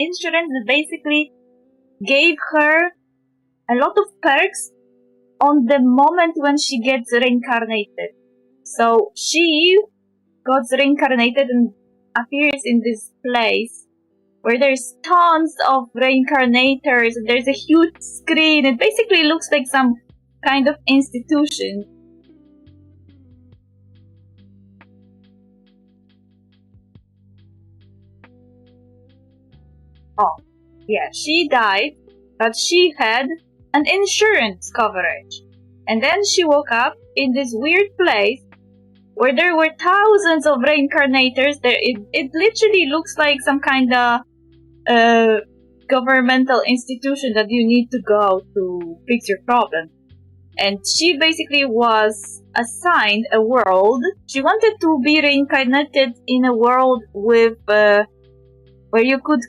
insurance that basically gave her a lot of perks on the moment when she gets reincarnated. So she got reincarnated and appears in this place where there's tons of reincarnators and there's a huge screen. It basically looks like some kind of institution. Oh, yeah, she died, but she had an insurance coverage. And then she woke up in this weird place where there were thousands of reincarnators. It literally looks like some kind of governmental institution that you need to go to fix your problem. And she basically was assigned a world. She wanted to be reincarnated in a world with where you could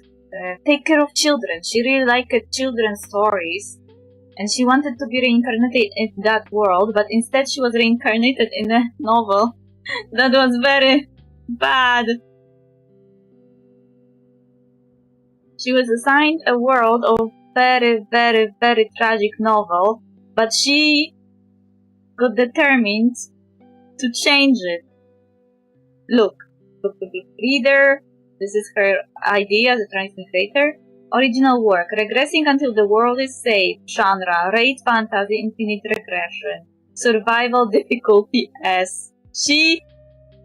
take care of children. She really liked children's stories. And she wanted to be reincarnated in that world, but instead she was reincarnated in a novel that was very bad. She was assigned a world of very, very, very tragic novel, but she got determined to change it. Look, reader, this is her idea as a translator. Original work, regressing until the world is safe. Genre, rate fantasy, infinite regression. Survival difficulty S. She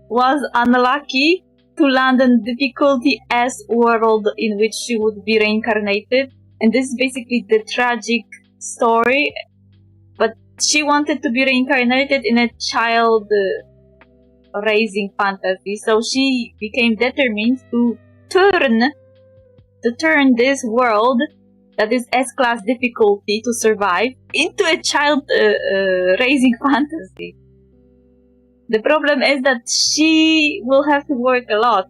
was unlucky to land in difficulty S world in which she would be reincarnated. And this is basically the tragic story. But she wanted to be reincarnated in a child raising fantasy. So she became determined to turn this world that is S-class difficulty to survive into a child raising fantasy. The problem is that she will have to work a lot.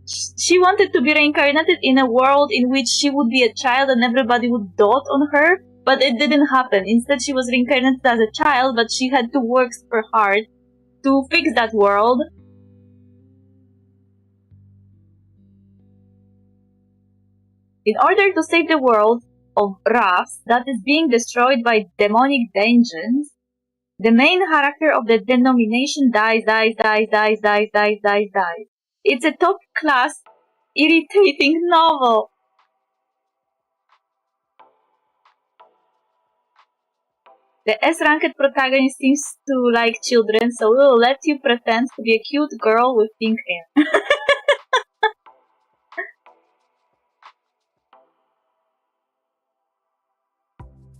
She wanted to be reincarnated in a world in which she would be a child and everybody would dote on her, but it didn't happen. Instead, she was reincarnated as a child, but she had to work super hard to fix that world. In order to save the world of Rafs that is being destroyed by demonic vengeance, the main character of the denomination dies. It's a top-class, irritating novel. The S-ranked protagonist seems to like children, so we'll let you pretend to be a cute girl with pink hair.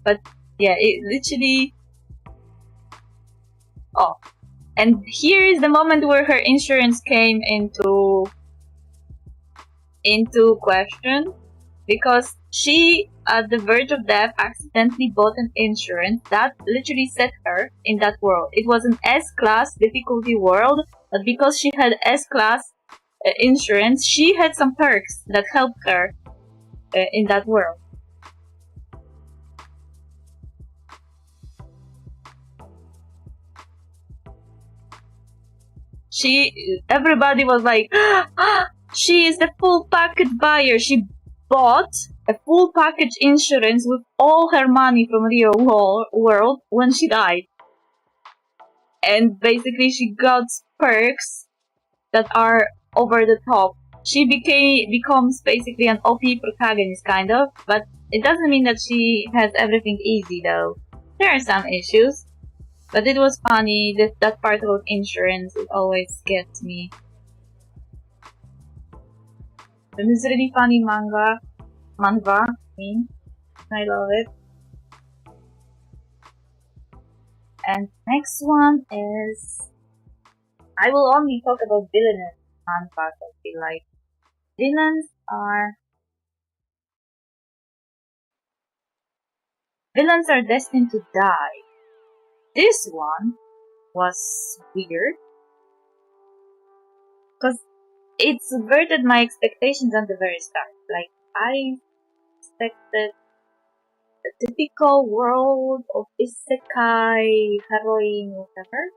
But yeah, it literally... Oh. And here is the moment where her insurance came into question. Because she, at the verge of death, accidentally bought an insurance that literally set her in that world. It was an S-class difficulty world, but because she had S-class insurance, she had some perks that helped her in that world. Everybody was like, she is the full package buyer. She bought a full package insurance with all her money from real world when she died. And basically she got perks that are over the top. She becomes basically an OP protagonist, kind of, but it doesn't mean that she has everything easy, though. There are some issues. But it was funny, that part about insurance, it always gets me. And it's really funny manhwa, I love it. And next one is... I will only talk about villainous manhwas, I feel like. Villains are destined to die. This one was weird because it subverted my expectations at the very start. Like, I expected a typical world of isekai, heroine, whatever.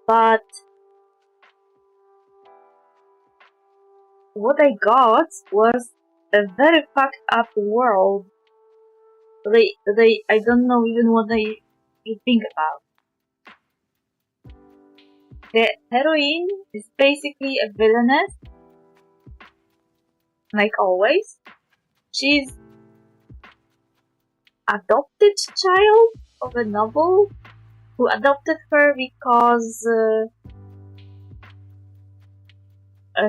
But what I got was a very fucked up world. I don't know even what you think about. The heroine is basically a villainess, like always. She's adopted child of a noble who adopted her because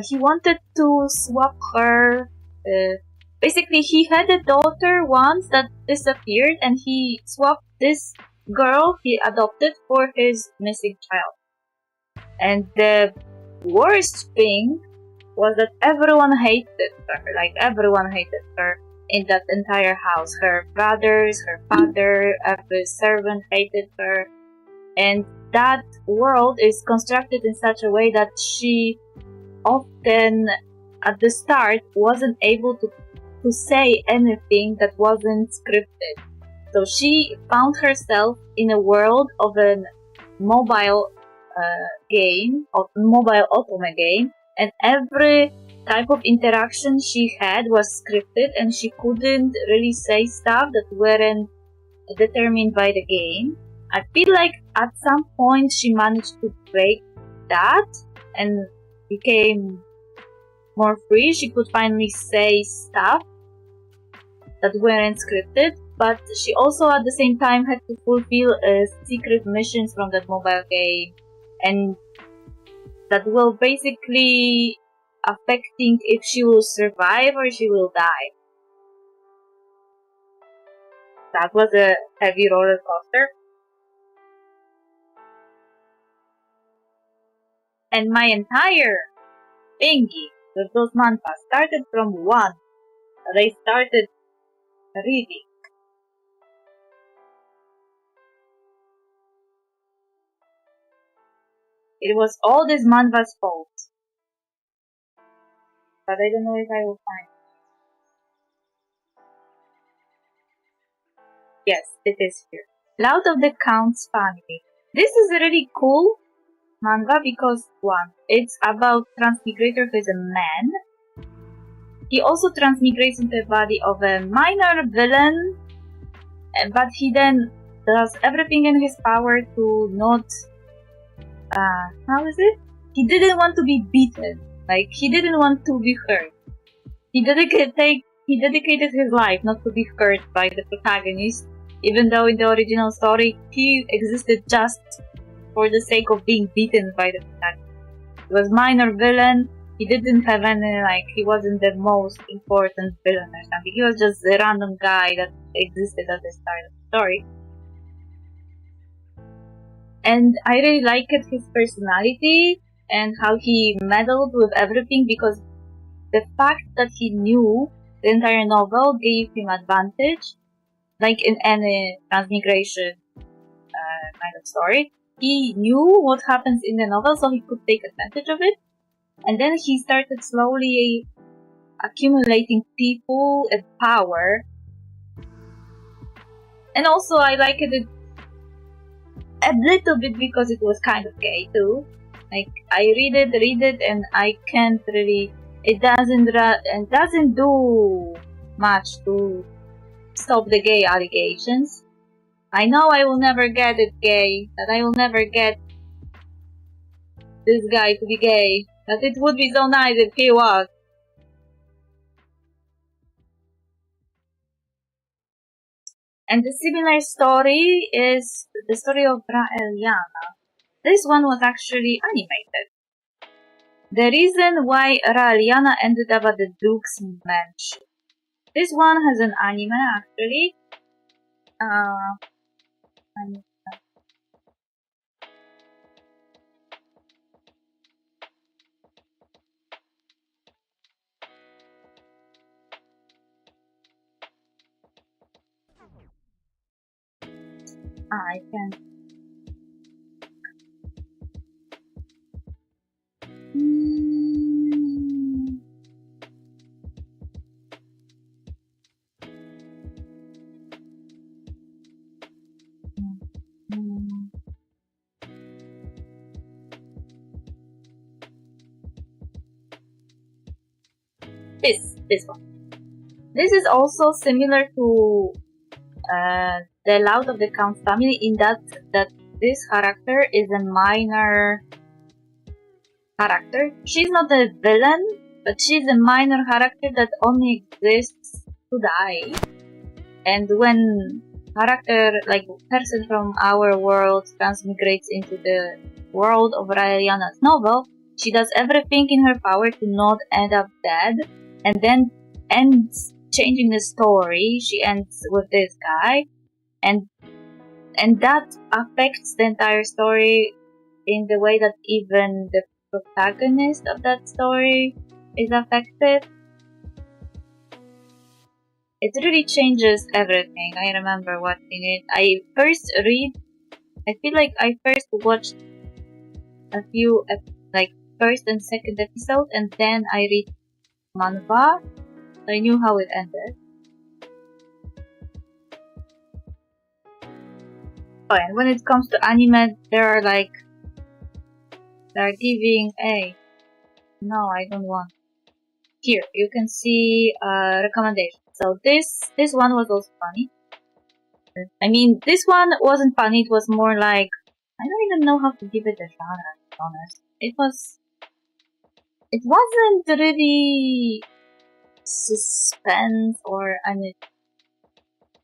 he wanted to swap her. Basically, he had a daughter once that disappeared, and he swapped this girl he adopted for his missing child. And the worst thing was that everyone hated her. Like, everyone hated her in that entire house. Her brothers, her father, every servant hated her. And that world is constructed in such a way that she often, at the start, wasn't able to say anything that wasn't scripted. So she found herself in a world of a mobile game, of mobile otome game, and every type of interaction she had was scripted, and she couldn't really say stuff that weren't determined by the game. I feel like at some point she managed to break that and became more free. She could finally say stuff that weren't scripted, but she also at the same time had to fulfill secret missions from that mobile game, and that will basically affecting if she will survive or she will die. That was a heavy roller coaster. And my entire thingy with those manhwas started from one. They started reading. It was all this manhwa's fault. But I don't know if I will find it. Yes, it is here. Loud of the Count's Family. This is a really cool manga because, one, it's about Transmigrator who is a man. He also transmigrates into the body of a minor villain, but he then does everything in his power to not... how is it? He didn't want to be beaten. Like, he didn't want to be hurt. He dedicated his life not to be hurt by the protagonist, even though in the original story he existed just for the sake of being beaten by the protagonist. He was minor villain. He didn't have any, like, he wasn't the most important villain or something. He was just a random guy that existed at the start of the story. And I really liked his personality and how he meddled with everything, because the fact that he knew the entire novel gave him advantage. Like in any transmigration kind of story, he knew what happens in the novel, so he could take advantage of it. And then he started slowly accumulating people and power. And also I liked it a little bit because it was kind of gay too. Like, I read it, and I can't really... It doesn't do much to stop the gay allegations. I know I will never get it gay, that I will never get this guy to be gay, that it would be so nice if he was. And the similar story is the story of Raeliana. This one was actually animated. The reason why Raeliana ended up at the Duke's mansion. This one has an anime actually. I can. This one. This is also similar to the Loud of the Count family in that this character is a minor character. She's not a villain, but she's a minor character that only exists to die. And when character, like person from our world, transmigrates into the world of Raeliana's novel, she does everything in her power to not end up dead, and then ends changing the story. She ends with this guy, and that affects the entire story in the way that even the protagonist of that story is affected. It really changes everything. I remember watching it. I feel like I first watched a few, like first and second episode, and then I read manhwa. I knew how it ended. Oh, and when it comes to anime, they're giving a. No, I don't want. Here, you can see recommendation. So this one was also funny. I mean, this one wasn't funny. It was more like, I don't even know how to give it a genre, to be honest. It wasn't really suspense or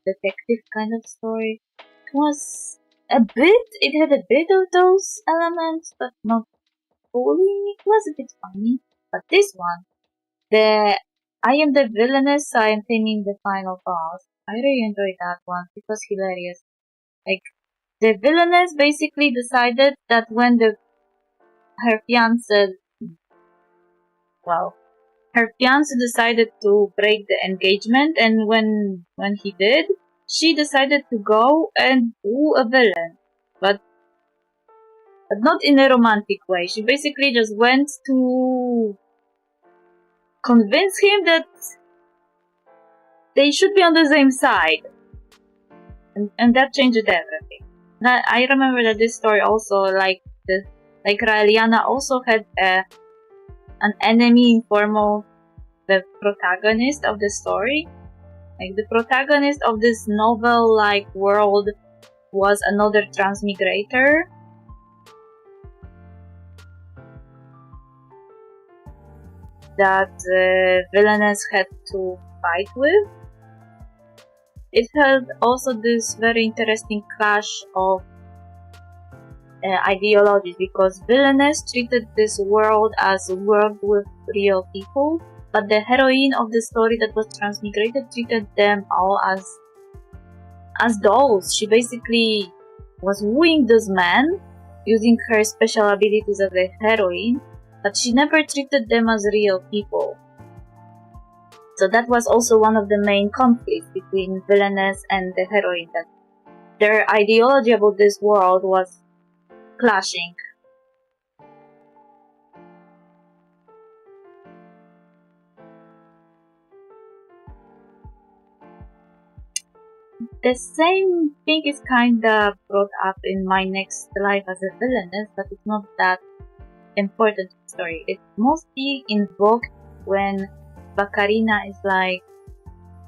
detective kind of story. It was it had a bit of those elements, but not fully. It was a bit funny. But this one, I am the villainess, I am taming the final boss. I really enjoyed that one. It was hilarious. Like, the villainess basically decided that when her fiancé decided to break the engagement, and when he did, she decided to go and woo a villain. But not in a romantic way. She basically just went to convince him that they should be on the same side. And that changed everything. I remember that this story also, like Raeliana also had an enemy in form of the protagonist of the story. Like, the protagonist of this novel-like world was another transmigrator. That the villainess had to fight with. It had also this very interesting clash of ideologies, because villainess treated this world as a world with real people, but the heroine of the story that was transmigrated treated them all as dolls. She basically was wooing this man using her special abilities as a heroine, but she never treated them as real people. So that was also one of the main conflicts between villainess and the heroine, that their ideology about this world was clashing. The same thing is kinda brought up in My Next Life as a Villainess, but it's not that important to the story. It's mostly invoked when Bakarina is like,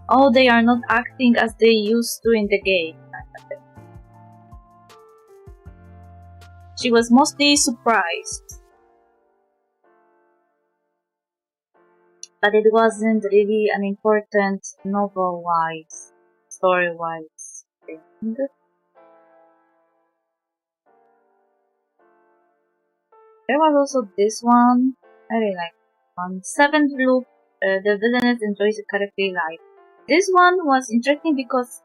oh, they are not acting as they used to in the game. She was mostly surprised. But it wasn't really an important novel-wise, story-wise thing. There was also this one. I really like this one. Seventh Loop, the villainess enjoys a carefree life. This one was interesting because,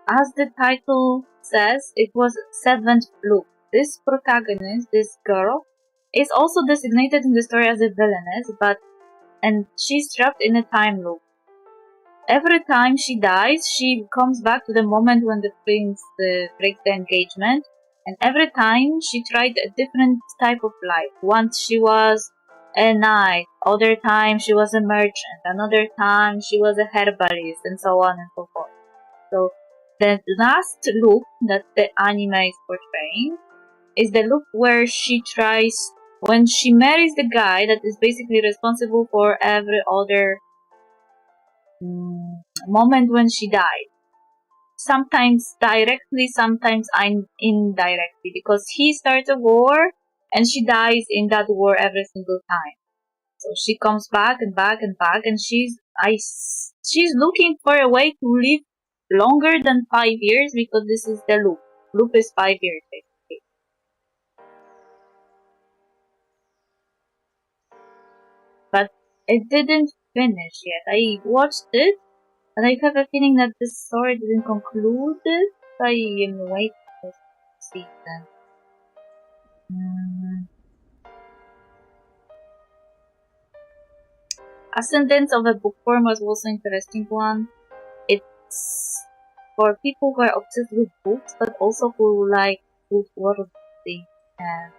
as the title says, it was seventh loop. This protagonist, this girl, is also designated in the story as a villainess, and she's trapped in a time loop. Every time she dies, she comes back to the moment when the prince breaks the engagement, and every time she tried a different type of life. Once she was a knight, other time she was a merchant, another time she was a herbalist, and so on and so forth. So the last loop that the anime is portraying is the loop where she tries when she marries the guy that is basically responsible for every other moment when she died. Sometimes directly, sometimes indirectly, because he starts a war and she dies in that war every single time. So she comes back and back and back, and she's looking for a way to live longer than 5 years, because this is the loop. Loop is 5 years, basically. But it didn't finish yet. I watched it, and I have a feeling that this story didn't conclude. I am waiting for season. Ascendance of a Bookworm was also an interesting one. It's for people who are obsessed with books, but also who like good world building and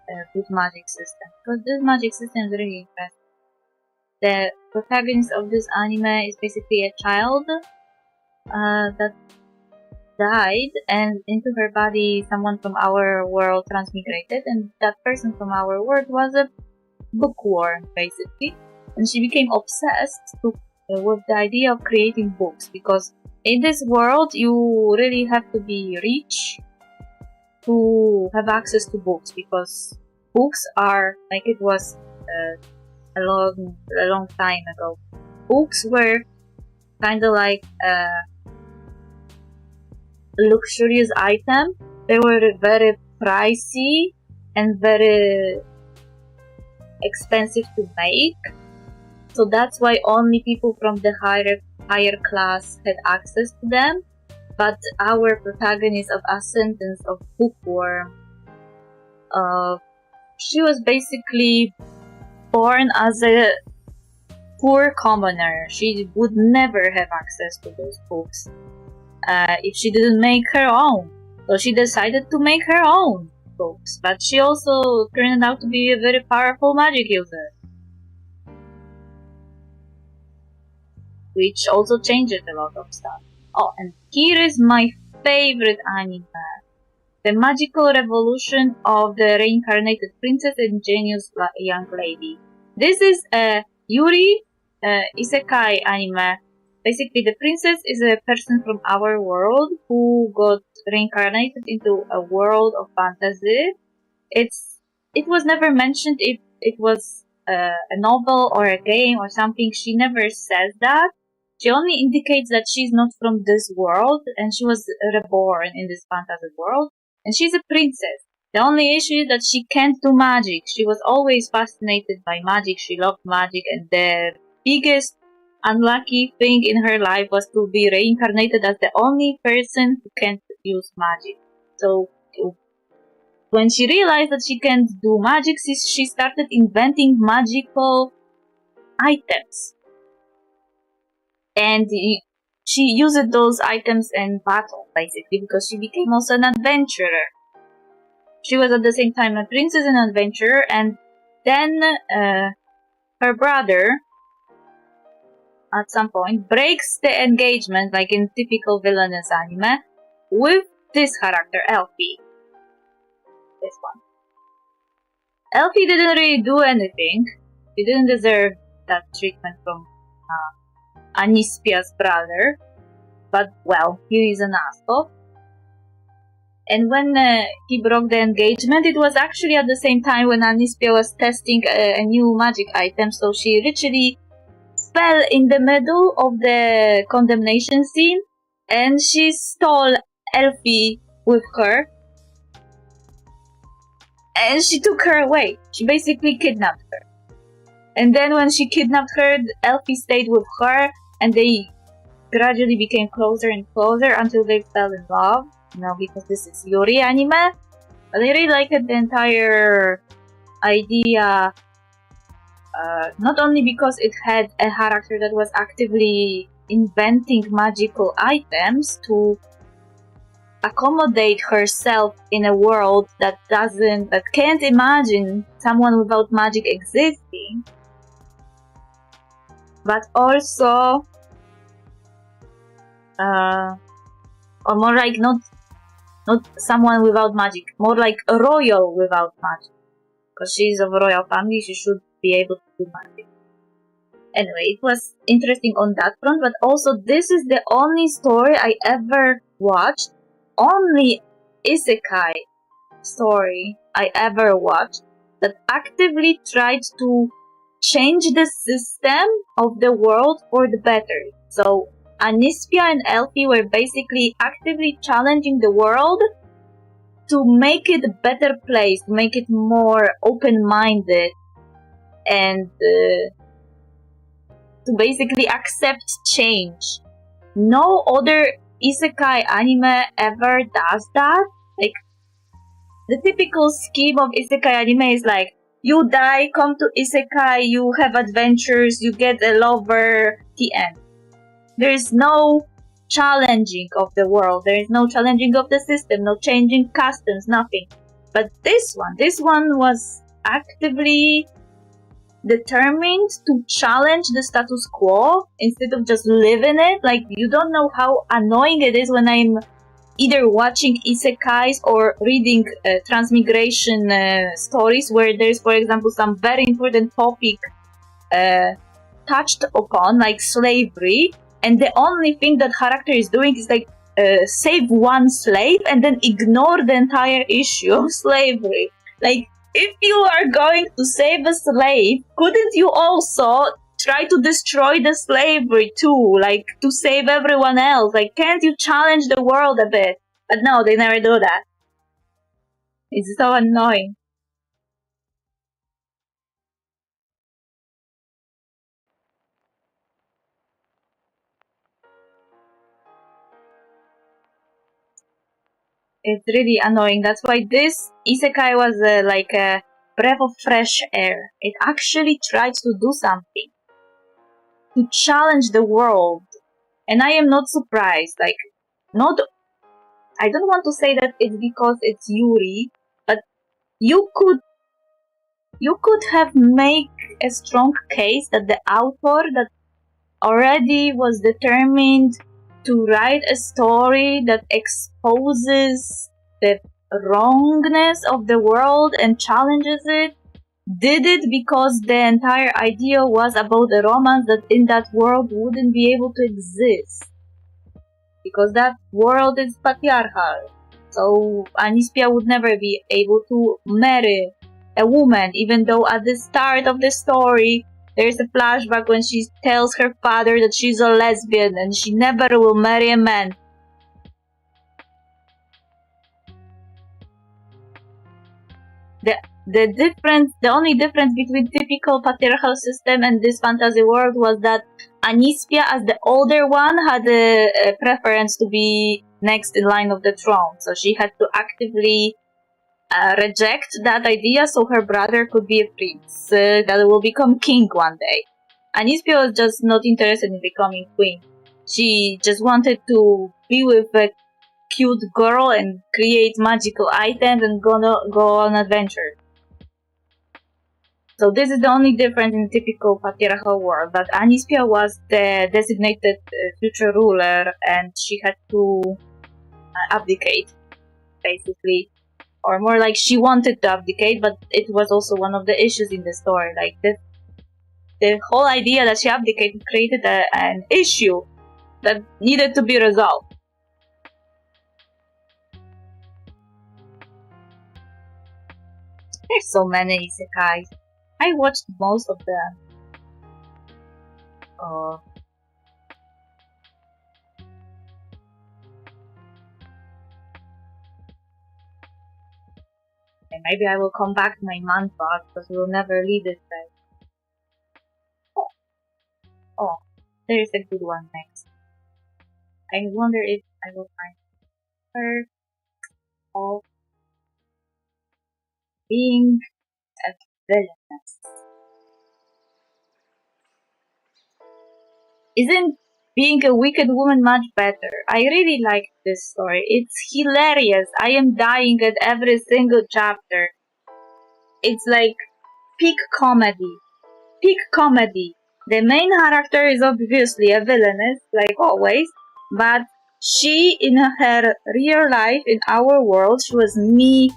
a good magic system. Because this magic system is really impressive. The protagonist of this anime is basically a child that died, and into her body someone from our world transmigrated, and that person from our world was a bookworm, basically. And she became obsessed with the idea of creating books, because in this world you really have to be rich to have access to books, because books are, like it was a long time ago, books were kind of like a luxurious item. They were very pricey and very expensive to make. So that's why only people from the higher class had access to them. But our protagonist of Ascendance of Bookworm, she was basically born as a poor commoner. She would never have access to those books if she didn't make her own. So she decided to make her own books. But she also turned out to be a very powerful magic user, which also changes a lot of stuff. Oh, and here is my favorite anime. The Magical Revolution of the Reincarnated Princess and Genius Young Lady. This is a Yuri isekai anime. Basically, the princess is a person from our world who got reincarnated into a world of fantasy. It was never mentioned if it was a novel or a game or something. She never says that. She only indicates that she's not from this world and she was reborn in this fantasy world. And she's a princess. The only issue is that she can't do magic. She was always fascinated by magic. She loved magic, and the biggest unlucky thing in her life was to be reincarnated as the only person who can't use magic. So when she realized that she can't do magic, she started inventing magical items. And she used those items in battle, basically, because she became also an adventurer. She was at the same time a princess and an adventurer, and then her brother, at some point, breaks the engagement, like in typical villainous anime, with this character, Elfie. This one. Elfie didn't really do anything. She didn't deserve that treatment from Anispia's brother, but well, he is an asshole. And when he broke the engagement, it was actually at the same time when Anispia was testing a new magic item, so she literally fell in the middle of the condemnation scene, and she stole Elfie with her, and she took her away. She basically kidnapped her. And then when she kidnapped her, Elfie stayed with her, and they gradually became closer and closer until they fell in love. You know, because this is Yuri anime. But I really liked the entire idea, not only because it had a character that was actively inventing magical items to accommodate herself in a world that can't imagine someone without magic existing, but also, or more like not someone without magic, more like a royal without magic. because she's of a royal family, she should be able to do magic. Anyway, it was interesting on that front, but also this is the only story I ever watched, only isekai story I ever watched that actively tried to change the system of the world for the better. So Anispia and Elfie were basically actively challenging the world to make it a better place, to make it more open-minded, and to basically accept change. No other isekai anime ever does that. Like, the typical scheme of isekai anime is like, you die, come to isekai, you have adventures, you get a lover, the end. There is no challenging of the world, there is no challenging of the system, no changing customs, nothing. But this one was actively determined to challenge the status quo instead of just living it. Like, you don't know how annoying it is when I'm either watching isekais or reading transmigration stories where there's, for example, some very important topic touched upon, like slavery, and the only thing that character is doing is like save one slave and then ignore the entire issue of slavery. Like, if you are going to save a slave, couldn't you also try to destroy the slavery too, like to save everyone else? Like, can't you challenge the world a bit? But no, they never do that. It's so annoying. It's really annoying. That's why this isekai was like a breath of fresh air. It actually tried to do something, to challenge the world. And I am not surprised. Like, I don't want to say that it's because it's Yuri, but you could have made a strong case that the author that already was determined to write a story that exposes the wrongness of the world and challenges it, did it because the entire idea was about a romance that in that world wouldn't be able to exist. Because that world is patriarchal. So Anispia would never be able to marry a woman, even though at the start of the story there's a flashback when she tells her father that she's a lesbian and she never will marry a man. The only difference between typical patriarchal system and this fantasy world was that Anispia, as the older one, had a preference to be next in line of the throne. So she had to actively reject that idea so her brother could be a prince that will become king one day. Anispia was just not interested in becoming queen. She just wanted to be with a cute girl and create magical items and go on adventure. So this is the only difference in the typical patriarchal world, that Anispia was the designated future ruler and she had to abdicate, basically. Or more like she wanted to abdicate, but it was also one of the issues in the story. Like, the whole idea that she abdicated created an issue that needed to be resolved. There's so many isekais. I watched most of them. And maybe I will come back to my manhwa because we'll never leave this place. Oh, there is a good one next. I wonder if I will find her of being a villainess. Isn't being a wicked woman much better? I really like this story. It's hilarious. I am dying at every single chapter. It's like peak comedy. Peak comedy. The main character is obviously a villainess, like always, but she, in her real life, in our world, she was meek,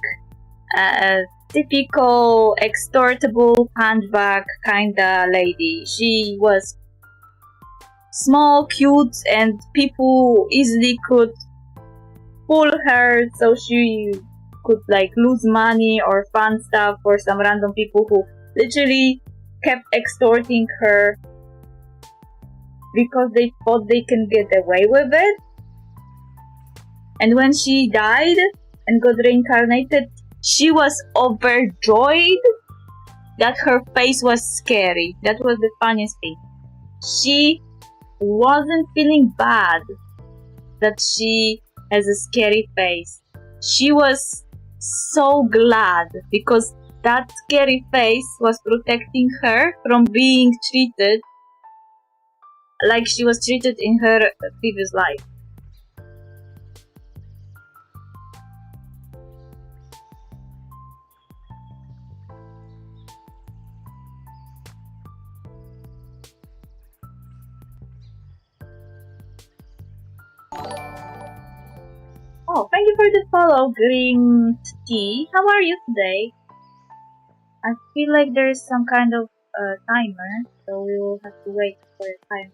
typical extortable hunchback kinda lady. She was small, cute, and people easily could fool her, so she could like lose money or fun stuff for some random people who literally kept extorting her because they thought they can get away with it. And when she died and got reincarnated, she was overjoyed that her face was scary. That was the funniest thing. She wasn't feeling bad that she has a scary face. She was so glad because that scary face was protecting her from being treated like she was treated in her previous life. Oh, thank you for the follow, Green Tea. How are you today? I feel like there is some kind of timer, so we will have to wait for a time.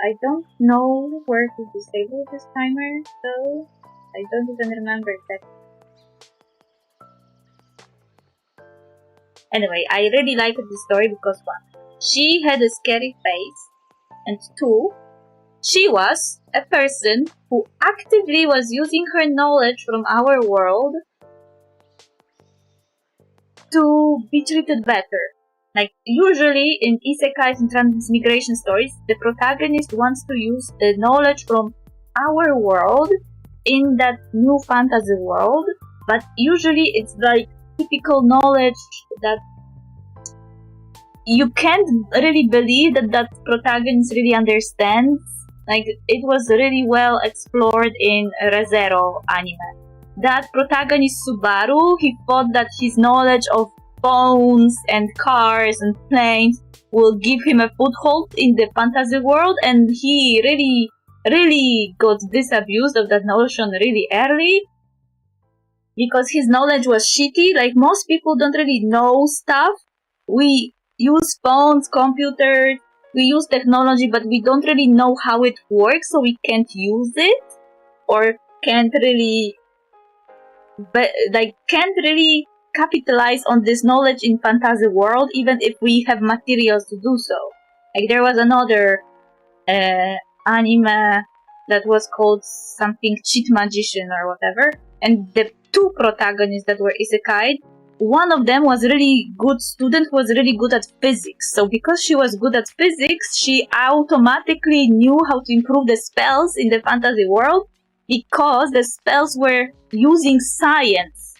I don't know where to disable this timer, so I don't even remember that. Anyway, I really liked the story because 1, she had a scary face, and 2, she was a person who actively was using her knowledge from our world to be treated better. Like, usually in isekais and transmigration stories, the protagonist wants to use the knowledge from our world in that new fantasy world, but usually it's like typical knowledge that you can't really believe that protagonist really understands. Like, it was really well explored in Re:Zero anime. That protagonist Subaru, he thought that his knowledge of phones and cars and planes will give him a foothold in the fantasy world, and he really got disabused of that notion really early because his knowledge was shitty. Like, most people don't really know stuff. We use phones, computers, we use technology, but we don't really know how it works, so we can't use it, or can't really capitalize on this knowledge in fantasy world, even if we have materials to do so. Like, there was another anime that was called something Cheat Magician or whatever, and the 2 protagonists that were isekai, one of them was really good student who was really good at physics. So because she was good at physics, she automatically knew how to improve the spells in the fantasy world because the spells were using science.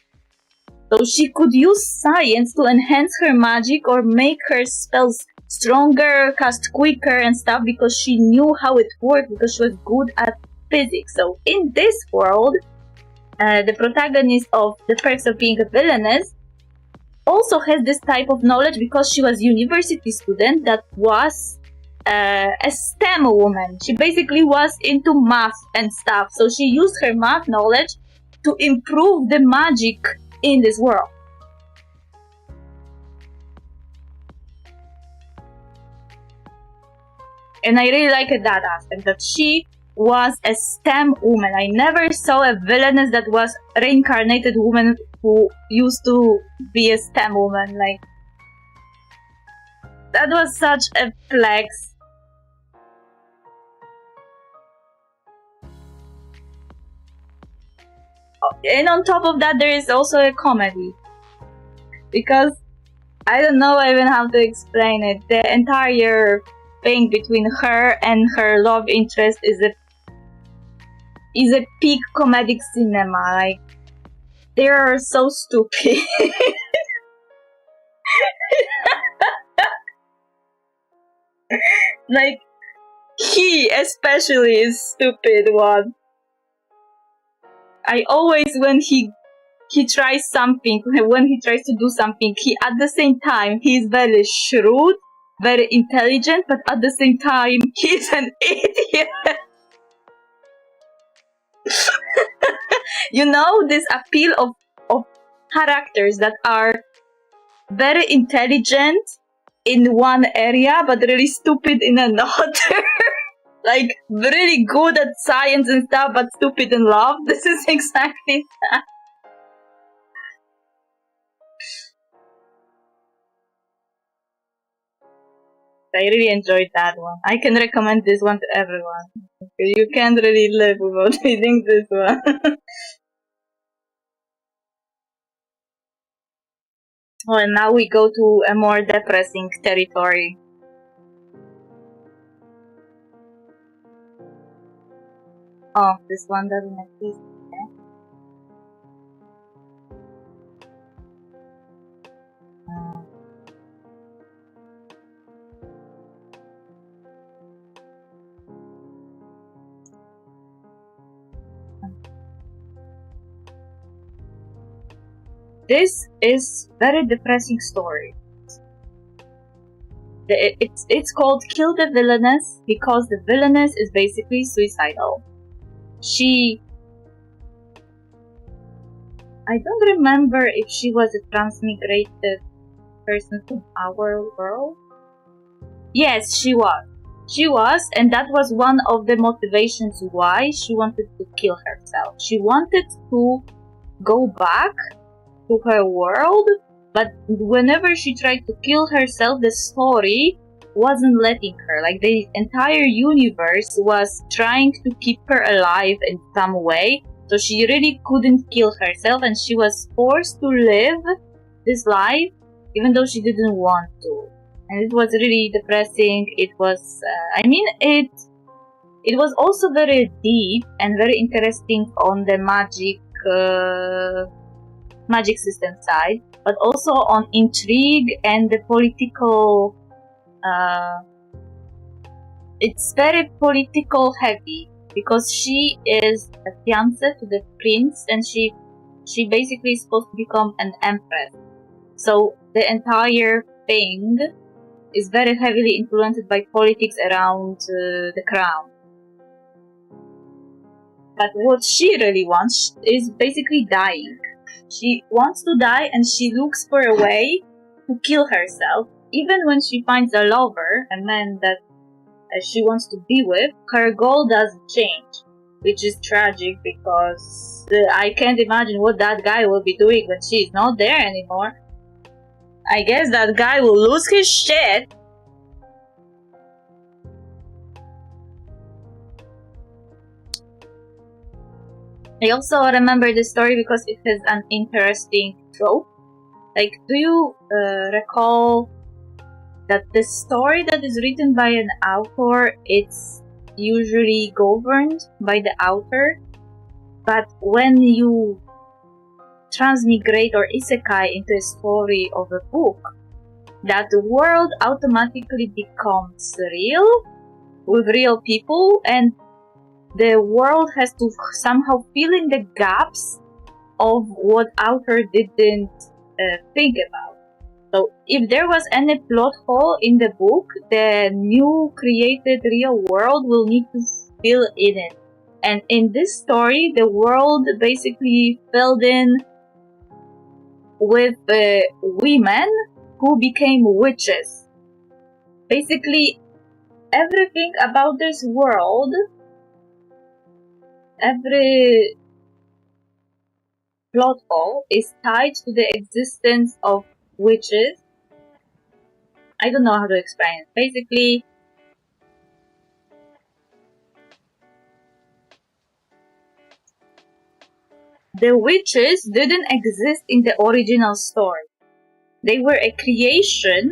So she could use science to enhance her magic or make her spells stronger, cast quicker and stuff because she knew how it worked because she was good at physics. So in this world, the protagonist of The Perks of Being a Villainess also has this type of knowledge because she was a university student that was a STEM woman. She basically was into math and stuff, so she used her math knowledge to improve the magic in this world. And I really liked that aspect, that she was a STEM woman. I never saw a villainess that was a reincarnated woman who used to be a STEM woman. Like, that was such a flex. And on top of that, there is also a comedy. Because, I don't know even how to explain it. The entire thing between her and her love interest is a peak comedic cinema. Like, they are so stupid. Like, he especially is stupid one. I always, when he tries something, when he tries to do something, he at the same time, he's very shrewd, very intelligent, but at the same time, he's an idiot. You know, this appeal of characters that are very intelligent in one area, but really stupid in another. Like, really good at science and stuff, but stupid in love. This is exactly that. I really enjoyed that one. I can recommend this one to everyone. You can't really live without reading this one. Oh, and now we go to a more depressing territory. Oh, this one doesn't exist. This is very depressing story. It's called Kill the Villainess because the villainess is basically suicidal. I don't remember if she was a transmigrated person from our world. Yes, she was. She was, and that was one of the motivations why she wanted to kill herself. She wanted to go back to her world, but whenever she tried to kill herself, the story wasn't letting her. Like, the entire universe was trying to keep her alive in some way, so she really couldn't kill herself, and she was forced to live this life even though she didn't want to. And it was really depressing. It was it was also very deep and very interesting on the magic system side, but also on intrigue and the political. It's very political heavy because she is a fiancée to the prince, and she basically is supposed to become an empress. So the entire thing is very heavily influenced by politics around the crown. But what she really wants is basically dying. She wants to die, and she looks for a way to kill herself. Even when she finds a lover, a man that she wants to be with, her goal doesn't change, which is tragic because I can't imagine what that guy will be doing when she's not there anymore. I guess that guy will lose his shit. I also remember this story because it has an interesting trope. Like, do you recall that the story that is written by an author, it's usually governed by the author, but when you transmigrate or isekai into a story of a book, that the world automatically becomes real with real people, and the world has to somehow fill in the gaps of what author didn't think about. So if there was any plot hole in the book, the new created real world will need to fill in it. And in this story, the world basically filled in with women who became witches. Basically, everything about this world, every plot hole is tied to the existence of witches. I don't know how to explain it. Basically, the witches didn't exist in the original story. They were a creation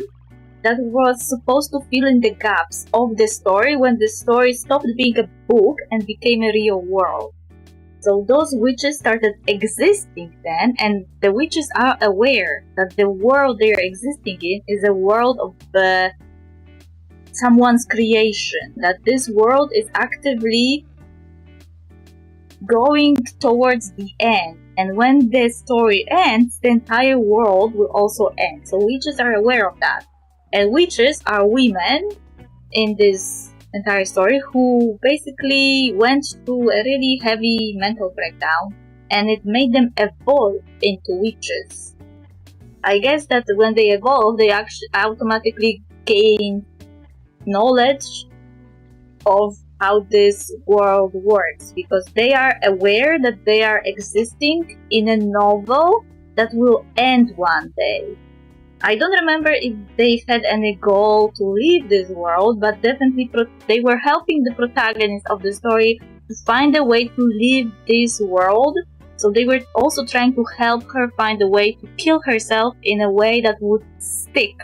that was supposed to fill in the gaps of the story when the story stopped being a book and became a real world. So those witches started existing then, and the witches are aware that the world they are existing in is a world of someone's creation, that this world is actively going towards the end. And when the story ends, the entire world will also end. So witches are aware of that. And witches are women in this entire story who basically went through a really heavy mental breakdown and it made them evolve into witches. I guess that when they evolve, they actually automatically gain knowledge of how this world works, because they are aware that they are existing in a novel that will end one day. I don't remember if they had any goal to leave this world, but definitely they were helping the protagonist of the story to find a way to leave this world. So they were also trying to help her find a way to kill herself in a way that would stick.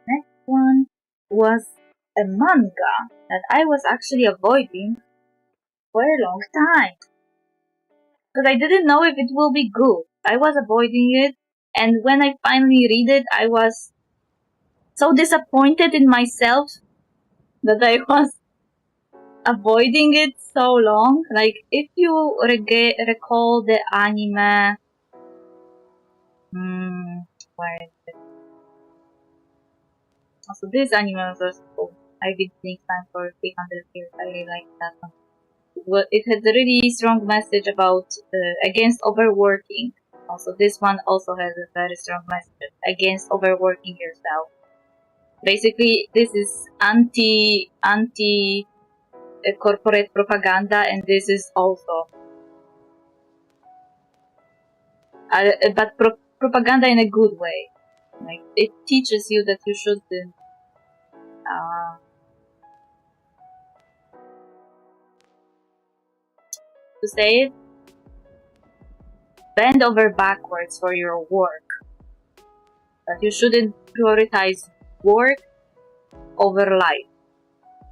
Next one was a manga that I was actually avoiding for a long time, because I didn't know if it will be good. I was avoiding it, and when I finally read it, I was so disappointed in myself that I was avoiding it so long. Like, if you recall the anime, where is it? Also, this anime was also cool. I've been seeing time for 300 years. I really like that one. It had a really strong message about against overworking. Also, this one also has a very strong message against overworking yourself. Basically, this is anti corporate propaganda, and this is also but propaganda in a good way. Like, it teaches you that you shouldn't to say it, bend over backwards for your work. That you shouldn't prioritize work over life.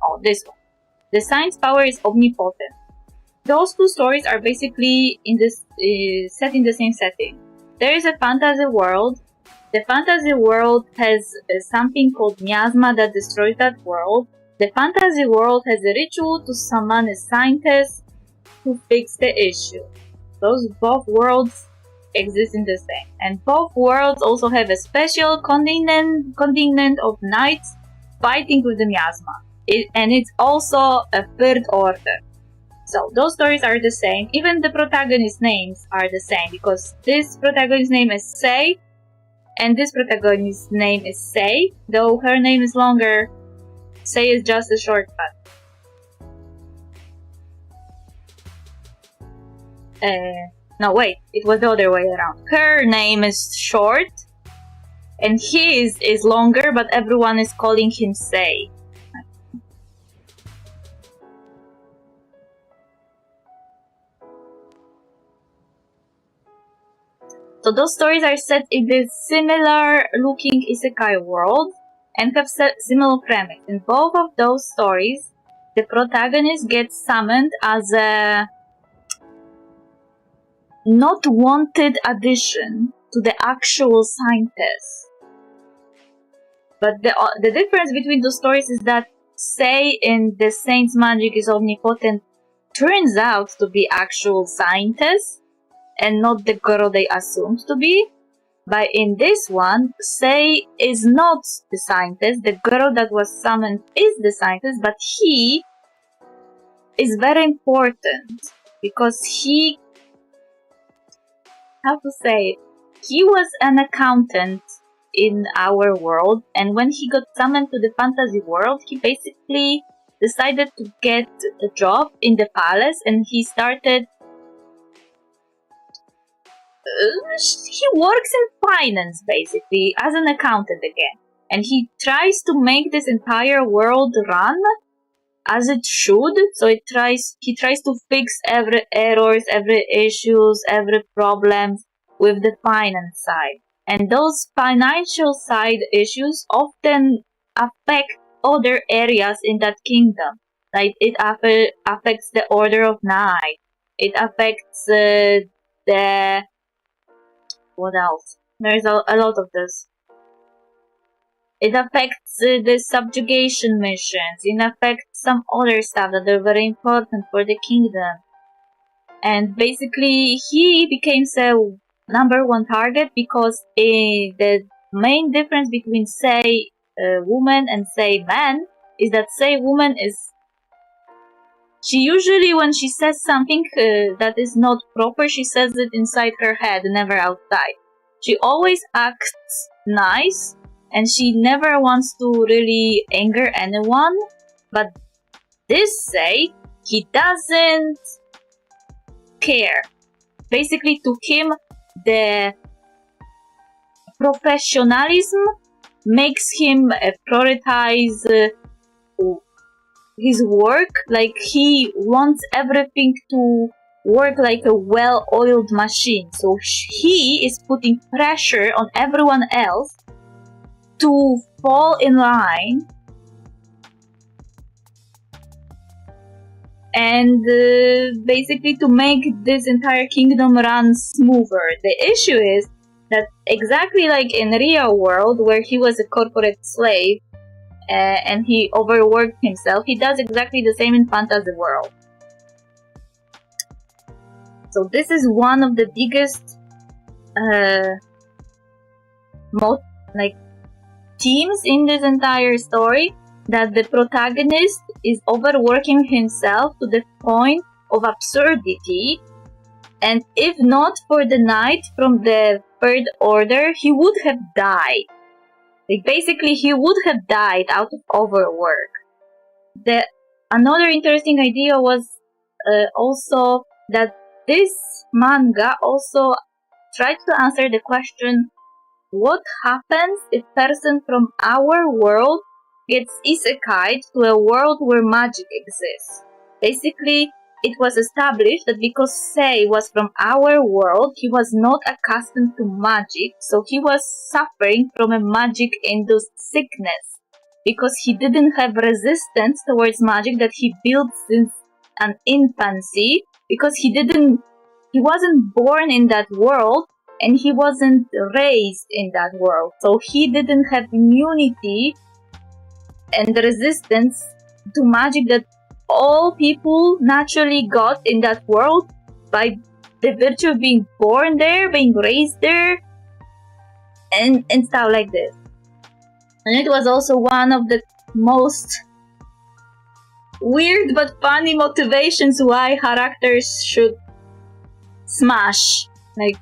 Oh, this one. The science power is omnipotent. Those two stories are basically in this set in the same setting. There is a fantasy world. The fantasy world has something called miasma that destroys that world. The fantasy world has a ritual to summon a scientist to fix the issue. Those both worlds exist in the same, and both worlds also have a special contingent of knights fighting with the miasma. And it's also a third order. So those stories are the same. Even the protagonist names are the same, because this protagonist's name is Sei, and this protagonist's name is Sei. Though her name is longer, Sei is just a shortcut. No, wait, it was the other way around. Her name is short, and his is longer, but everyone is calling him Sei. So those stories are set in this similar looking isekai world and have similar premise. In both of those stories, the protagonist gets summoned as a not wanted addition to the actual scientist. But the difference between those stories is that Sei in the Saint's Magic is Omnipotent turns out to be actual scientist and not the girl they assumed to be. But in this one, Sei is not the scientist. The girl that was summoned is the scientist, but he is very important because he, how to say, he was an accountant in our world, and when he got summoned to the fantasy world, he basically decided to get a job in the palace, and he started he works in finance basically as an accountant again, and he tries to make this entire world run as it should. So he tries to fix every errors, every issues, every problems with the finance side, and those financial side issues often affect other areas in that kingdom. Like, it affects the order of night, it affects the what else? There's a lot of this. It affects the subjugation missions. It affects some other stuff that are very important for the kingdom. And basically, he became the number one target because the main difference between, say, a woman and, say, man is that, say, woman is... She usually, when she says something that is not proper, she says it inside her head, never outside. She always acts nice, and she never wants to really anger anyone. But this, say, he doesn't care. Basically, to him, the professionalism makes him prioritize his work. Like, he wants everything to work like a well-oiled machine. So he is putting pressure on everyone else to fall in line and basically to make this entire kingdom run smoother. The issue is that exactly like in real world, where he was a corporate slave and he overworked himself, he does exactly the same in fantasy world. So this is one of the biggest themes in this entire story, that the protagonist is overworking himself to the point of absurdity, and if not for the knight from the third order, he would have died. Like, basically, he would have died out of overwork. Another interesting idea was also that this manga also tried to answer the question, what happens if person from our world gets isekai'd to a world where magic exists? Basically, it was established that because Sei was from our world, he was not accustomed to magic, so he was suffering from a magic-induced sickness, because he didn't have resistance towards magic that he built since an infancy, because he wasn't born in that world, and he wasn't raised in that world, so he didn't have immunity and resistance to magic that all people naturally got in that world by the virtue of being born there, being raised there, and stuff like this. And it was also one of the most weird but funny motivations why characters should smash. Like,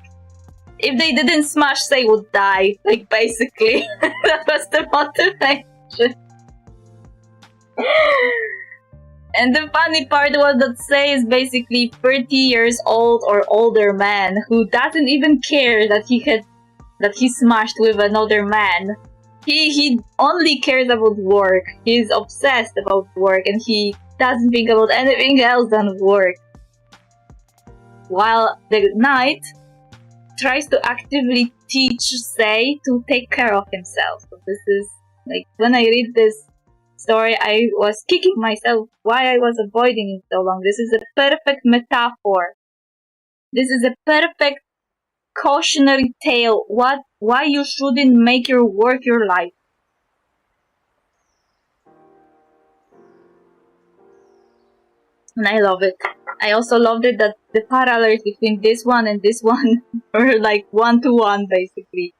if they didn't smash, they would die. Like, basically. That was the motivation. And the funny part was that Sei is basically 30 years old or older man who doesn't even care that he smashed with another man. He only cares about work. He's obsessed about work, and he doesn't think about anything else than work. While the knight tries to actively teach Sei to take care of himself. So this is, like, when I read this story, I was kicking myself why I was avoiding it so long. This is a perfect metaphor. This is a perfect cautionary tale. Why you shouldn't make your work your life. And I love it. I also loved it that the parallels between this one and this one were like 1-to-1 basically.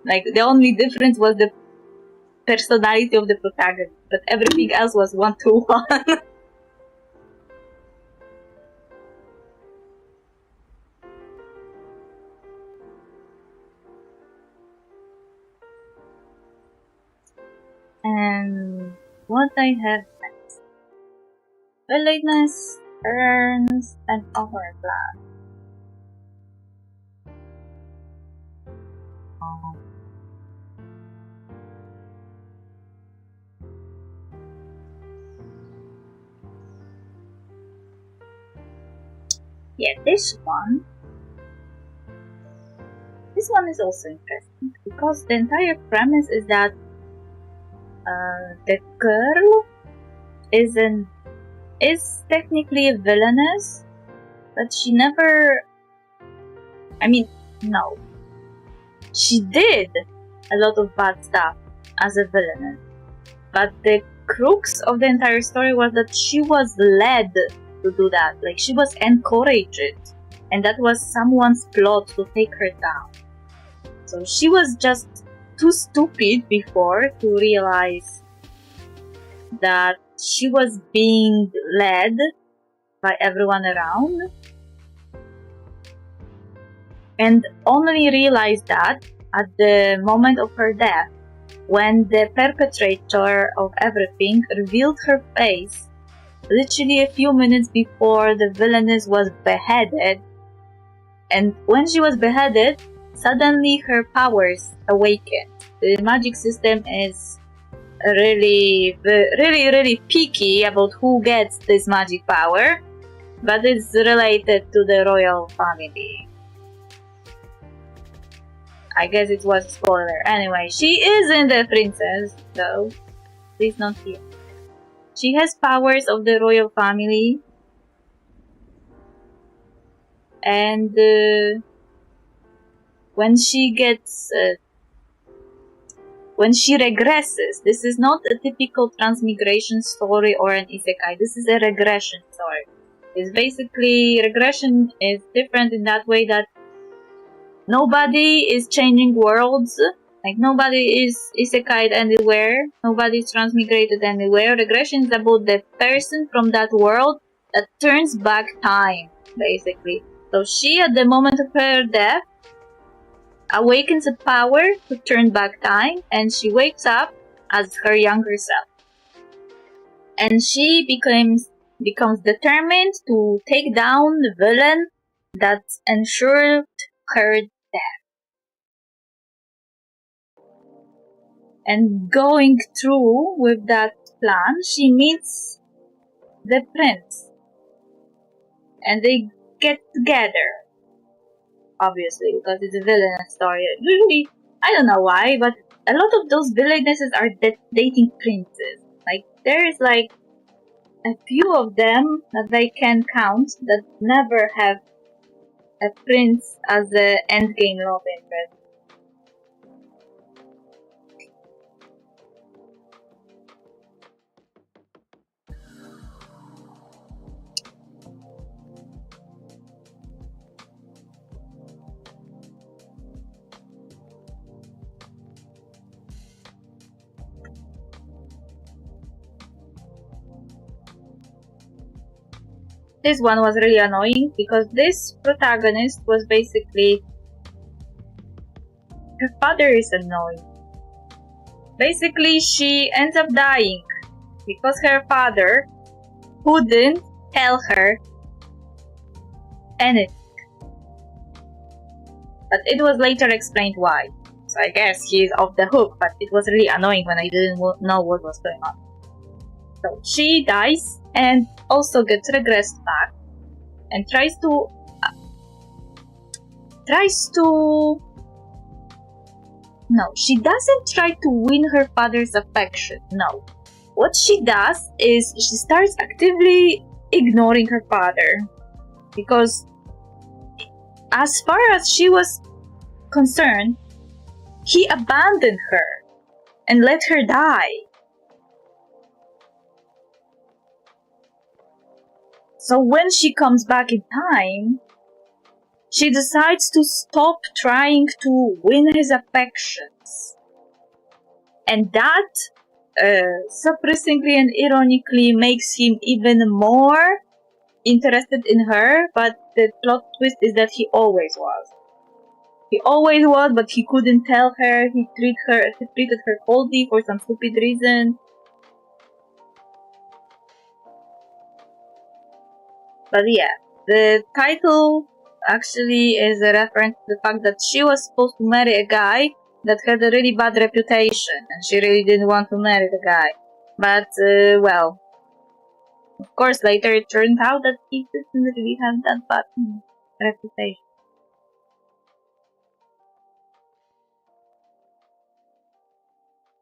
Like, the only difference was the personality of the protagonist, but everything else was 1-to-1. And what I have next? Lateness, earns, and overclass. Yeah, this one is also interesting because the entire premise is that the girl is technically a villainess, but she never... no. She did a lot of bad stuff as a villainess, but the crux of the entire story was that she was led to do that. Like, she was encouraged, and that was someone's plot to take her down. So she was just too stupid before to realize that she was being led by everyone around, and only realized that at the moment of her death, when the perpetrator of everything revealed her face literally a few minutes before the villainess was beheaded. And when she was beheaded, suddenly her powers awakened. The magic system is really picky about who gets this magic power, but it's related to the royal family. I guess it was a spoiler. Anyway, she isn't a princess, though. Please not here. She has powers of the royal family. And when she regresses, this is not a typical transmigration story or an isekai. This is a regression story. It's basically, regression is different in that way that nobody is changing worlds. Like, nobody is isekai'd anywhere. Nobody is transmigrated anywhere. Regression is about the person from that world that turns back time, basically. So she, at the moment of her death, awakens a power to turn back time, and she wakes up as her younger self. And she becomes determined to take down the villain that ensured her death. And going through with that plan, she meets the prince. And they get together. Obviously, because it's a villainous story. Usually, I don't know why, but a lot of those villainesses are dating princes. Like, there is like a few of them that I can count that never have a prince as the endgame love interest. This one was really annoying because this protagonist was basically, her father is annoying. Basically, she ends up dying because her father couldn't tell her anything. But it was later explained why. So I guess he's off the hook, but it was really annoying when I didn't know what was going on. So she dies and also gets regressed back and tries to no, she doesn't try to win her father's affection. No. What she does is she starts actively ignoring her father, because as far as she was concerned, he abandoned her and let her die. So when she comes back in time, she decides to stop trying to win his affections. And that, surprisingly and ironically, makes him even more interested in her, but the plot twist is that he always was. He always was, but he couldn't tell her. He treated her coldly for some stupid reason. But yeah, the title actually is a reference to the fact that she was supposed to marry a guy that had a really bad reputation, and she really didn't want to marry the guy. But, well, of course, later it turned out that he didn't really have that bad reputation.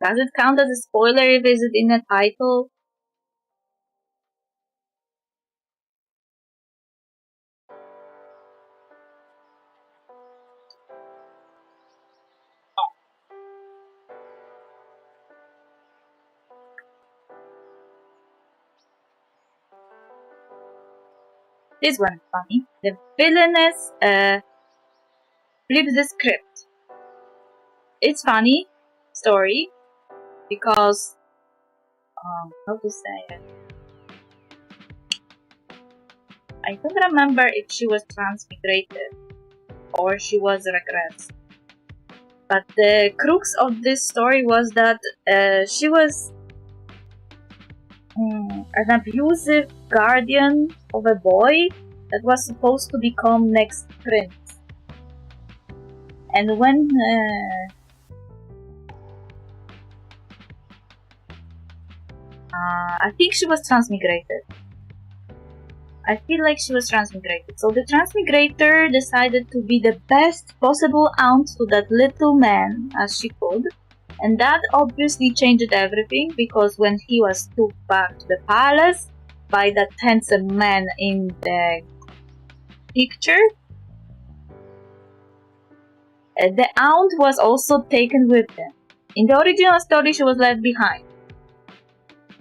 Does it count as a spoiler if it's in a title? This one is funny. The villainess flips the script. It's funny story because how to say it? I don't remember if she was transmigrated or she was regressed. But the crux of this story was that she was an abusive guardian of a boy that was supposed to become next prince. And when I think she was transmigrated. I feel like she was transmigrated. So the transmigrator decided to be the best possible aunt to that little man as she could. And that obviously changed everything, because when he was took back to the palace by that handsome man in the picture, the aunt was also taken with them. In the original story, she was left behind.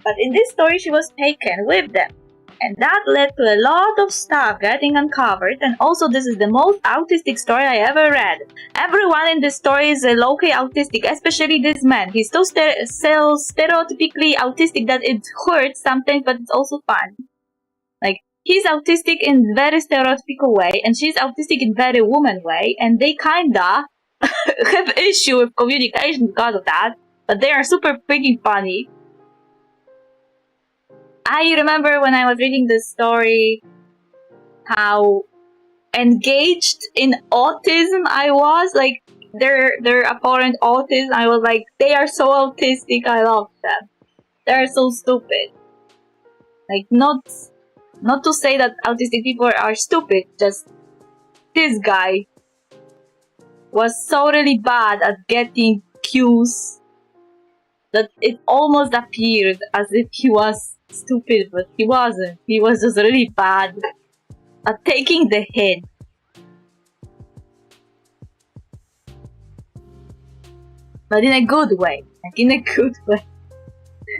But in this story, she was taken with them. And that led to a lot of stuff getting uncovered. And also, this is the most autistic story I ever read. Everyone in this story is low-key autistic, especially this man. He's so stereotypically autistic that it hurts sometimes, but it's also fun. Like, he's autistic in very stereotypical way, and she's autistic in very woman way, and they kinda have issue with communication because of that. But they are super freaking funny. I remember when I was reading this story, how engaged in autism I was. Like, their apparent autism, I was like, they are so autistic, I love them. They're so stupid. Like, not to say that autistic people are stupid, just this guy was so really bad at getting cues that it almost appeared as if he was stupid, but he wasn't. He was just really bad at taking the hint. But in a good way. Like, in a good way.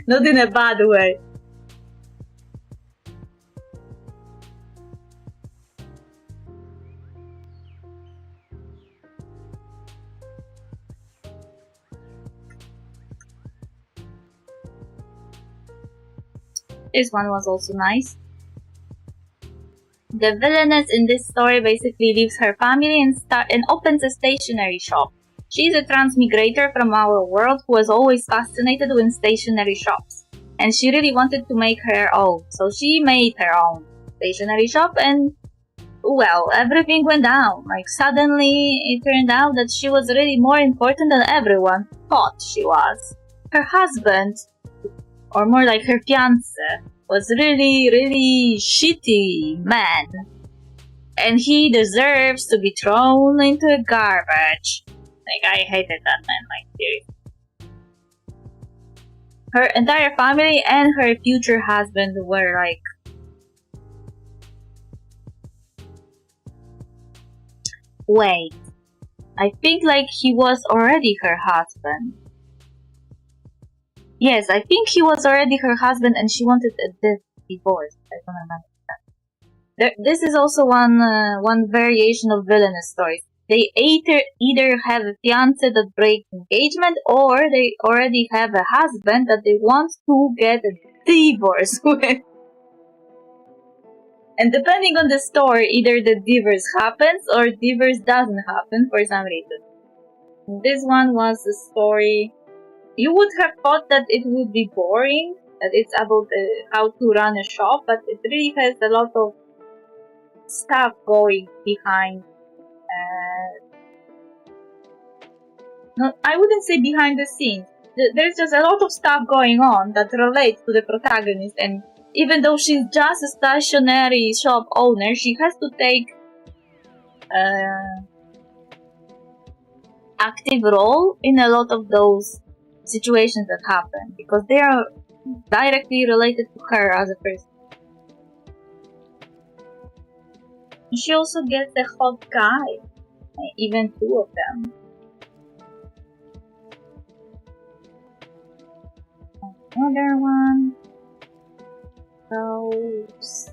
Not in a bad way. This one was also nice. The villainess in this story basically leaves her family and opens a stationery shop. She's a transmigrator from our world who was always fascinated with stationery shops. And she really wanted to make her own. So she made her own stationery shop, and well, everything went down. Like, suddenly it turned out that she was really more important than everyone thought she was. Her husband, or more like her fiancé, was really, really shitty man. And he deserves to be thrown into garbage. Like, I hated that man, like, seriously. Her entire family and her future husband were like... Wait. I think like he was already her husband. Yes, I think he was already her husband and she wanted a divorce. I don't remember. This is also one variation of villainous stories. They either have a fiancé that breaks engagement, or they already have a husband that they want to get a divorce with. And depending on the story, either the divorce happens or divorce doesn't happen for some reason. This one was a story... You would have thought that it would be boring, that it's about how to run a shop, but it really has a lot of stuff going behind. No, I wouldn't say behind the scenes. There's just a lot of stuff going on that relates to the protagonist, and even though she's just a stationery shop owner, she has to take active role in a lot of those situations that happen, because they are directly related to her as a person. She also gets a hot guy, even two of them. Another one goes...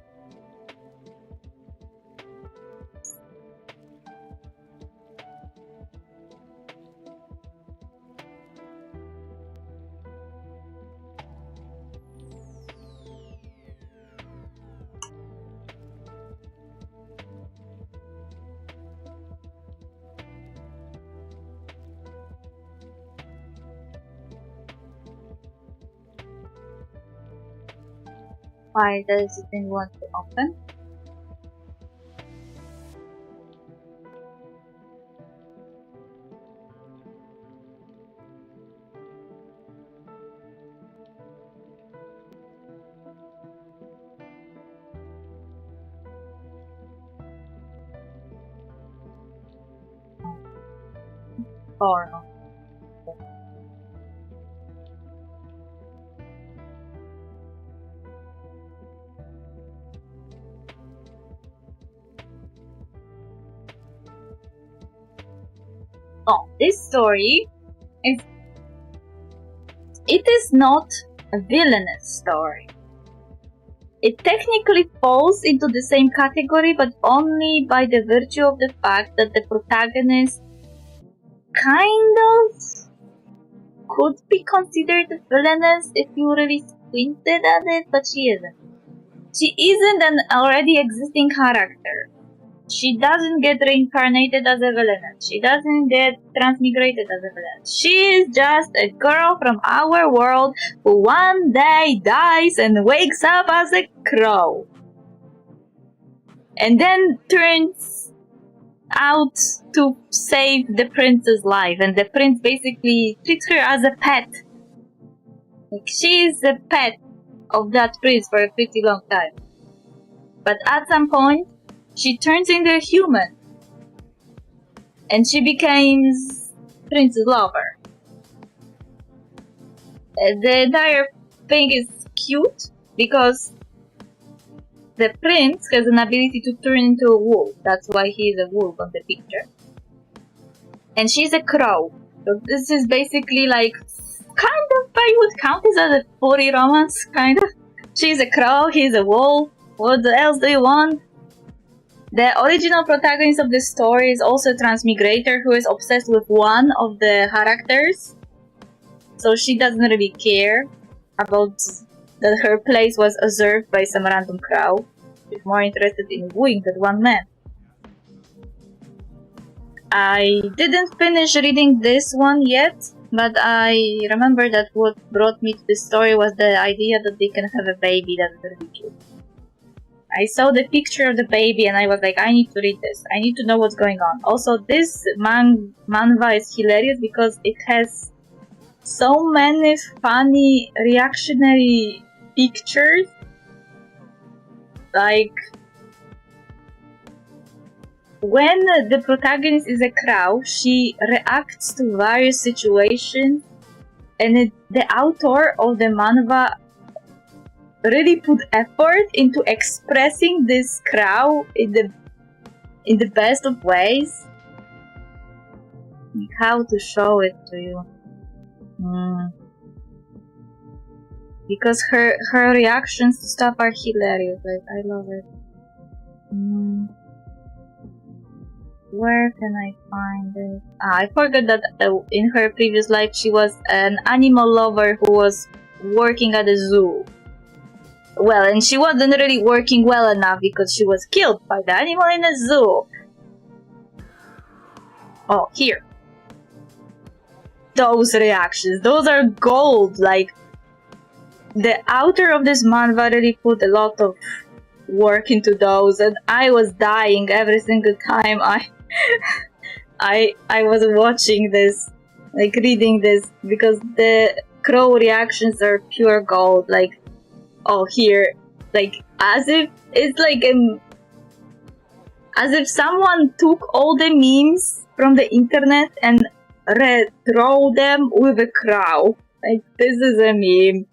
Why does it didn't want to open? Or no? Oh, this story it is not a villainous story. It technically falls into the same category, but only by the virtue of the fact that the protagonist kind of could be considered villainous if you really squinted at it, but she isn't. She isn't an already existing character. She doesn't get reincarnated as a villainess. She doesn't get transmigrated as a villainess. She is just a girl from our world who one day dies and wakes up as a crow. And then turns out to save the prince's life. And the prince basically treats her as a pet. Like, she is a pet of that prince for a pretty long time. But at some point, she turns into a human. And she becomes Prince's lover. The entire thing is cute because the prince has an ability to turn into a wolf. That's why he is a wolf on the picture. And she's a crow. So this is basically like, kind of, I would count this as a furry romance, kind of. She's a crow, he's a wolf. What else do you want? The original protagonist of the story is also a transmigrator who is obsessed with one of the characters. So she doesn't really care about that her place was usurped by some random crow. She's more interested in wooing that one man. I didn't finish reading this one yet, but I remember that what brought me to this story was the idea that they can have a baby. That's really cute. I saw the picture of the baby and I was like, I need to read this. I need to know what's going on. Also, this manhwa is hilarious because it has so many funny reactionary pictures. Like, when the protagonist is a crow, she reacts to various situations, and the author of the manhwa really put effort into expressing this crow in the best of ways. How to show it to you? Because her reactions to stuff are hilarious. Like, I love it. Where can I find it? I forgot that in her previous life she was an animal lover who was working at a zoo. Well, and she wasn't really working well enough because she was killed by the animal in a zoo. Oh, here. Those reactions, those are gold. Like, the author of this manhwa really put a lot of work into those, and I was dying every single time I was watching this, like reading this, because the crow reactions are pure gold. Like, oh, here, like, as if it's like as if someone took all the memes from the internet and rethrow them with a crow. Like, this is a meme.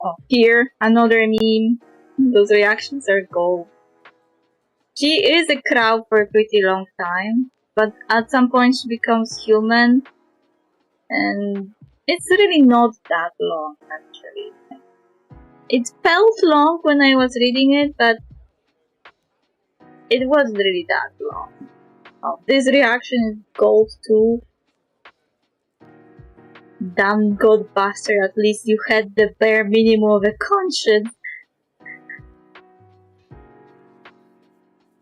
Oh, here, another meme. Those reactions are gold. She is a crow for a pretty long time, but at some point she becomes human, and it's really not that long, actually. It felt long when I was reading it, but it wasn't really that long. Oh, this reaction is gold too. Damn god bastard, at least you had the bare minimum of a conscience.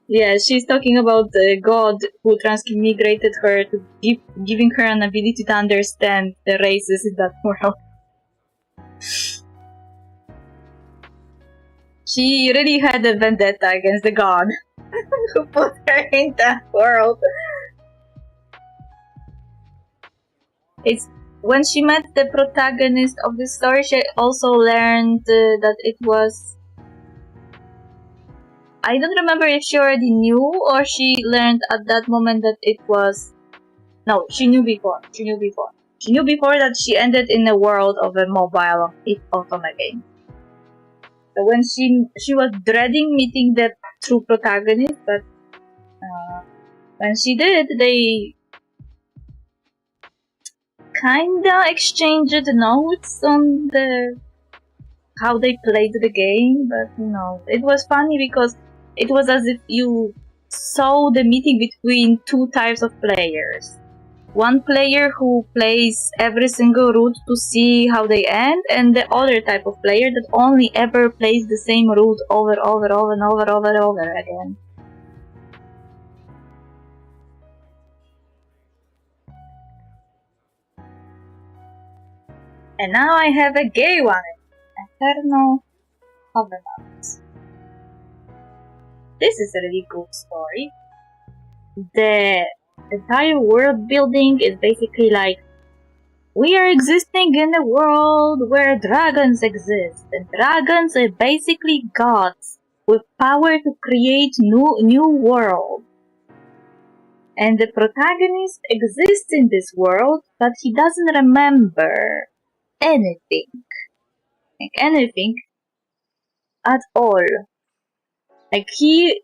Yeah, she's talking about the god who transmigrated her to giving her an ability to understand the races in that world. She really had a vendetta against the god who put her in that world. It's when she met the protagonist of the story, she also learned that it was... I don't remember if she already knew or she learned at that moment that it was... No, she knew before. She knew before that she ended in the world of a mobile automa game. So when she was dreading meeting the true protagonist, but when she did, they kinda exchanged notes on how they played the game, but it was funny because it was as if you saw the meeting between two types of players. One player who plays every single route to see how they end, and the other type of player that only ever plays the same route over again. And now I have a gay one, Eternal Covenant. This is a really good story. The entire world building is basically like, we are existing in a world where dragons exist, and dragons are basically gods with power to create new world. And the protagonist exists in this world, but he doesn't remember anything. Like anything at all. Like he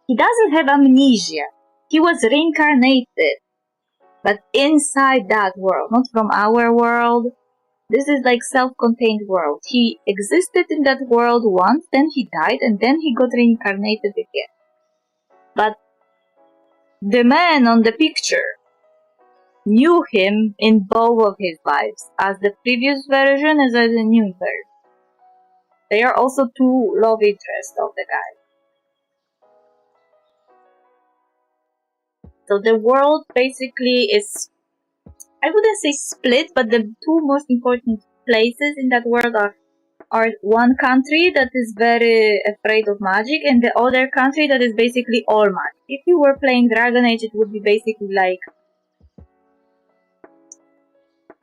doesn't have amnesia. He was reincarnated, but inside that world, not from our world. This is like self-contained world. He existed in that world once, then he died, and then he got reincarnated again. But the man on the picture knew him in both of his lives, as the previous version as the new version. They are also two love interests of the guy. So the world basically is, I wouldn't say split, but the two most important places in that world are one country that is very afraid of magic, and the other country that is basically all magic. If you were playing Dragon Age, it would be basically like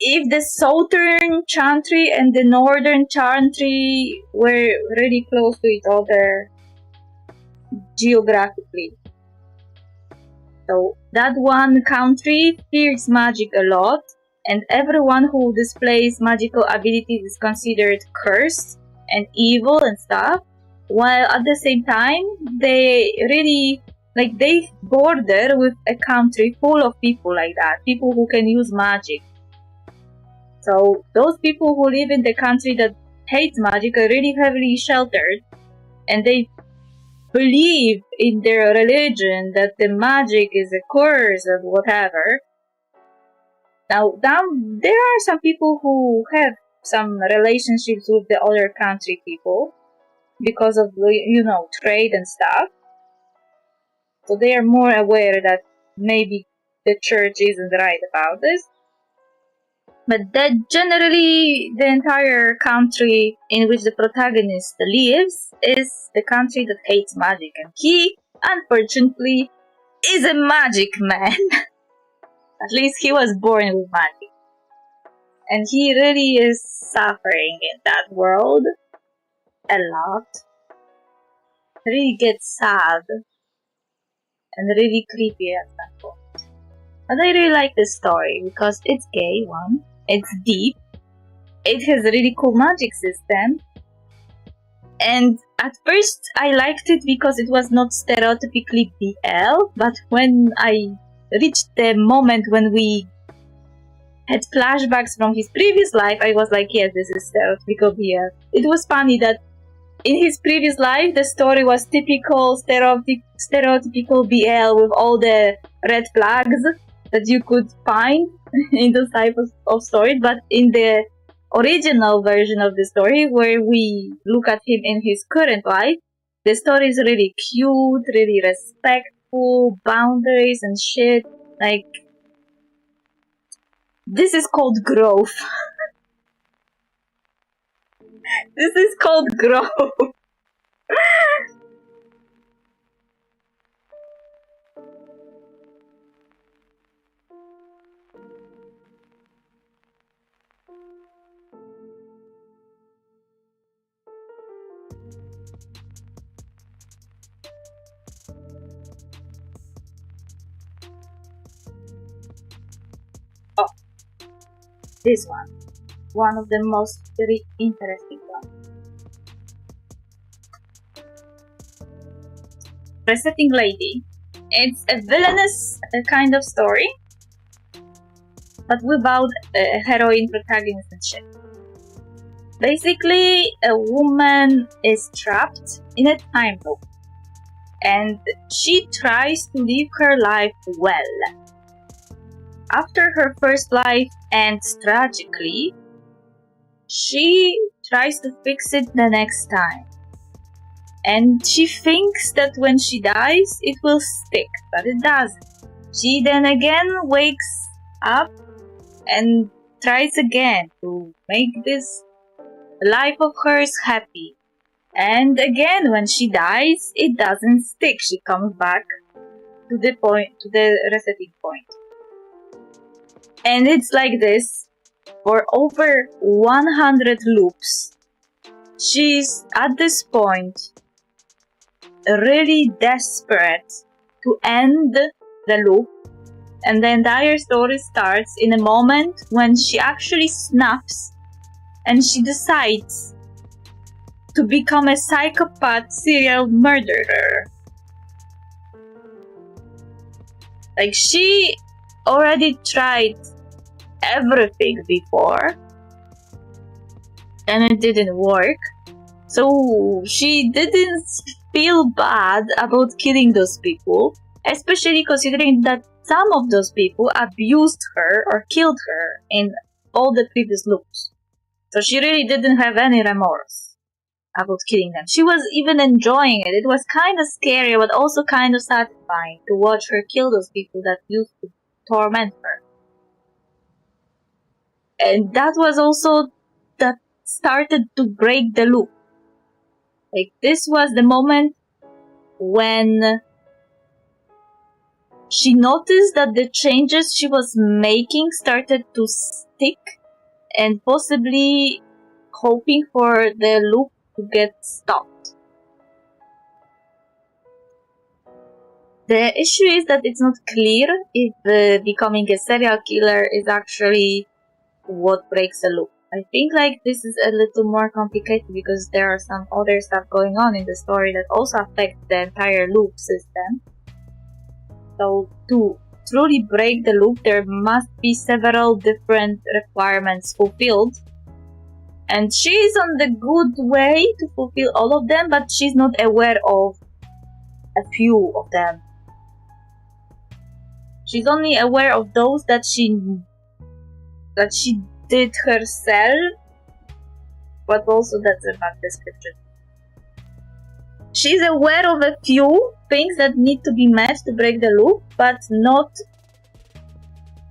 if the southern chantry and the northern chantry were really close to each other geographically. So that one country fears magic a lot, and everyone who displays magical abilities is considered cursed and evil and stuff, while at the same time they really they border with a country full of people like that, people who can use magic. So those people who live in the country that hates magic are really heavily sheltered, and they believe in their religion that the magic is a curse or whatever. Now, there are some people who have some relationships with the other country people because of, trade and stuff. So they are more aware that maybe the church isn't right about this. But that generally, the entire country in which the protagonist lives is the country that hates magic. And he, unfortunately, is a magic man. At least he was born with magic. And he really is suffering in that world a lot. Really gets sad and really creepy at that point. But I really like this story because it's gay, one. It's deep. It has a really cool magic system. And at first I liked it because it was not stereotypically BL, but when I reached the moment when we had flashbacks from his previous life, I was like, yes, this is stereotypical BL. It was funny that in his previous life, the story was typical stereotypical BL with all the red flags that you could find in those type of stories. But in the original version of the story, where we look at him in his current life, the story is really cute, really respectful, boundaries and shit. Like, this is called growth. This is called growth. Oh, this one of the most very interesting ones. Resetting Lady. It's a villainous kind of story, but without a heroine protagonist and shit. Basically, a woman is trapped in a time loop, and she tries to live her life well. After her first life ends tragically, she tries to fix it the next time. And she thinks that when she dies, it will stick, but it doesn't. She then again wakes up and tries again to make this life of hers happy. And again, when she dies, it doesn't stick. She comes back to the resetting point. And it's like this for over 100 loops. She's at this point really desperate to end the loop, and the entire story starts in a moment when she actually snaps and she decides to become a psychopath serial murderer. Like, she already tried everything before and it didn't work, so she didn't feel bad about killing those people, especially considering that some of those people abused her or killed her in all the previous loops. So she really didn't have any remorse about killing them. She was even enjoying it. It was kind of scary, but also kind of satisfying to watch her kill those people that used to torment her. And that was also that started to break the loop. Like, this was the moment when she noticed that the changes she was making started to stick, and possibly hoping for the loop to get stopped. The issue is that it's not clear if becoming a serial killer is actually what breaks the loop. I think like this is a little more complicated because there are some other stuff going on in the story that also affect the entire loop system. So to truly break the loop, there must be several different requirements fulfilled. And she is on the good way to fulfill all of them, but she's not aware of a few of them. She's only aware of those that she did herself, but also that's a bad description. She's aware of a few things that need to be met to break the loop, but not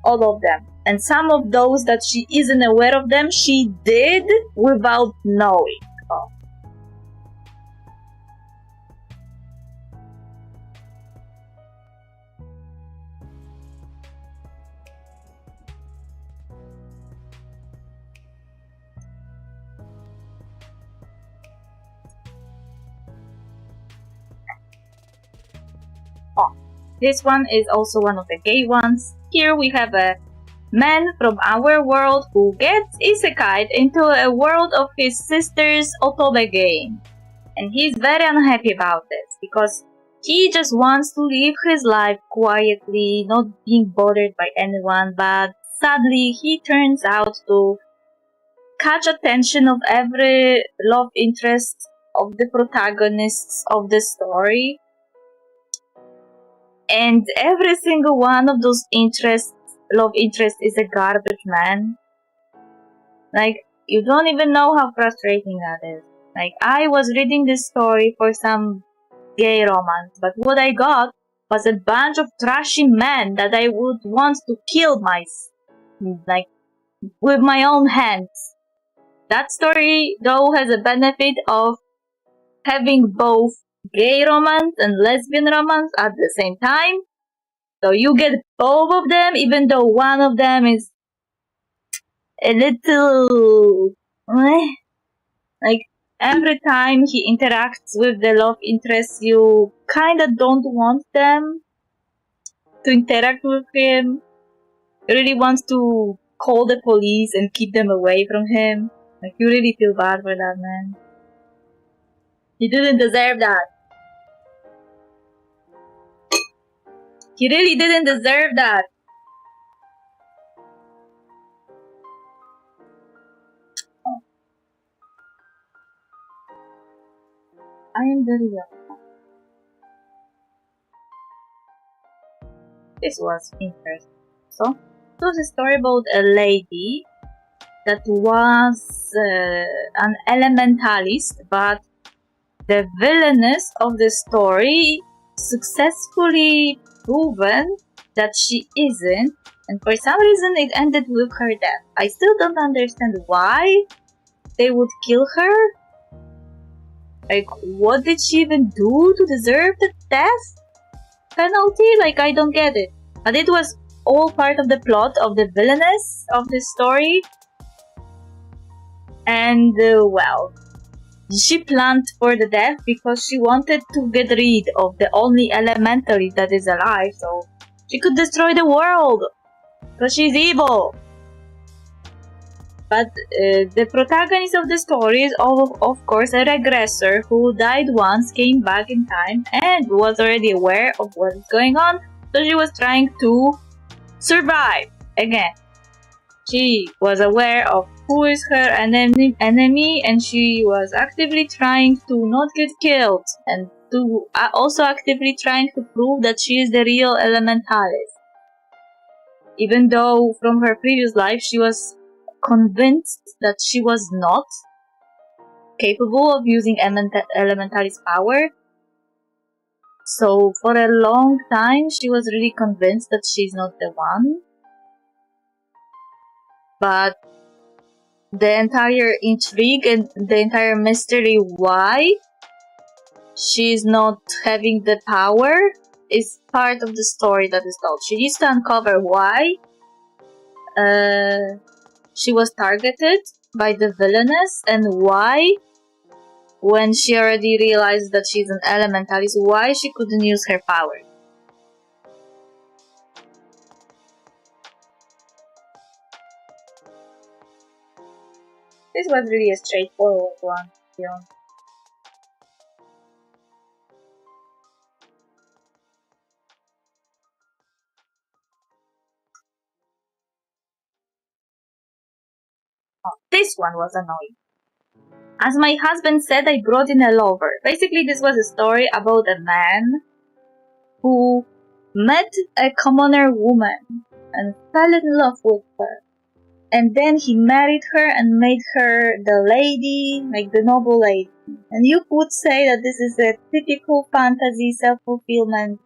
all of them. And some of those that she isn't aware of them, she did without knowing. This one is also one of the gay ones. Here we have a man from our world who gets isekai'd into a world of his sister's Otobe game. And he's very unhappy about this, because he just wants to live his life quietly, not being bothered by anyone, but sadly he turns out to catch attention of every love interest of the protagonists of the story. And every single one of those love interests is a garbage man. Like, you don't even know how frustrating that is. Like, I was reading this story for some gay romance, but what I got was a bunch of trashy men that I would want to kill like, with my own hands. That story, though, has a benefit of having both gay romance and lesbian romance at the same time. So you get both of them, even though one of them is a little... like, every time he interacts with the love interest, you kinda don't want them to interact with him. You really want to call the police and keep them away from him. Like, you really feel bad for that man. He didn't deserve that. He really didn't deserve that. I am very young. This was interesting. So, it was a story about a lady that was an elementalist, but the villainess of the story successfully proven that she isn't, and for some reason it ended with her death. I still don't understand why they would kill her. Like, what did she even do to deserve the death penalty? Like, I don't get it. But it was all part of the plot of the villainess of the story. And, well, she planned for the death because she wanted to get rid of the only elementary that is alive, so she could destroy the world. Because she's evil. But the protagonist of the story is, of course, a regressor who died once, came back in time, and was already aware of what is going on. So she was trying to survive again. She was aware of who is her enemy, and she was actively trying to not get killed, and to also actively trying to prove that she is the real elementalist. Even though from her previous life she was convinced that she was not capable of using elementalist power. So for a long time she was really convinced that she's not the one. But the entire intrigue and the entire mystery why she's not having the power is part of the story that is told. She needs to uncover why she was targeted by the villainess, and why, when she already realized that she's an elementalist, why she couldn't use her power. This was really a straightforward one, to be honest. Oh, this one was annoying. As my husband said, I brought in a lover. Basically, this was a story about a man who met a commoner woman and fell in love with her. And then he married her and made her the lady, like the noble lady. And you could say that this is a typical fantasy, self-fulfillment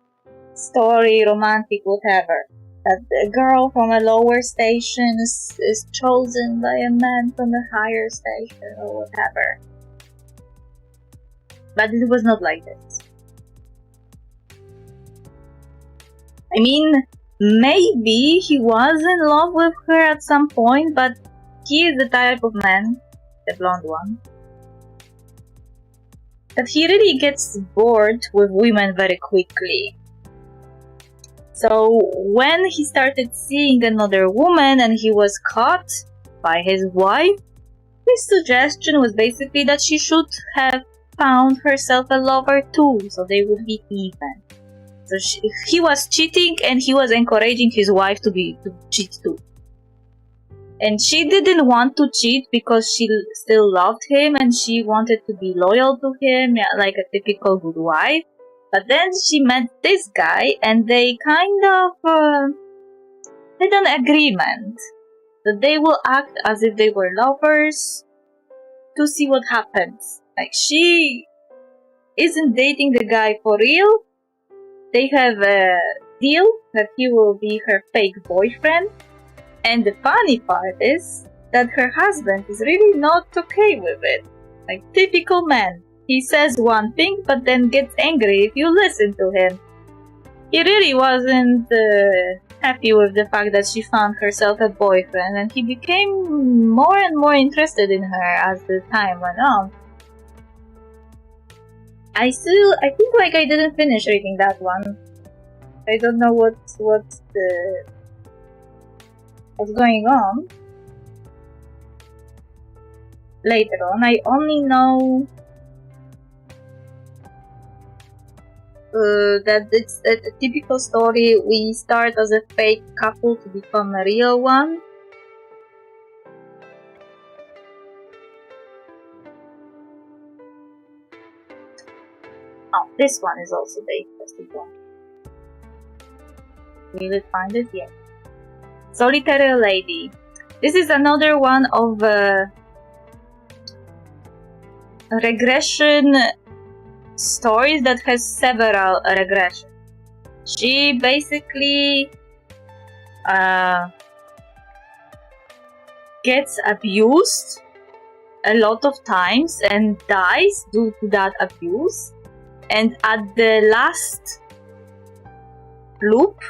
story, romantic, whatever. That a girl from a lower station is chosen by a man from a higher station or whatever. But it was not like this. I mean, maybe he was in love with her at some point, but he is the type of man, the blonde one, that he really gets bored with women very quickly. So when he started seeing another woman and he was caught by his wife, his suggestion was basically that she should have found herself a lover too, so they would be even. So he was cheating and he was encouraging his wife to cheat too. And she didn't want to cheat because she still loved him and she wanted to be loyal to him, yeah, like a typical good wife. But then she met this guy and they kind of had an agreement that they will act as if they were lovers to see what happens. Like, she isn't dating the guy for real. They have a deal that he will be her fake boyfriend. And the funny part is that her husband is really not okay with it. Like, typical man. He says one thing but then gets angry if you listen to him. He really wasn't happy with the fact that she found herself a boyfriend, and he became more and more interested in her as the time went on. I think like I didn't finish reading that one. I don't know what's going on later on. I only know that it's a typical story. We start as a fake couple to become a real one. Oh, this one is also the interesting one. We will find it yet. Solitary Lady. This is another one of regression stories that has several regressions. She basically gets abused a lot of times and dies due to that abuse. And at the last loop,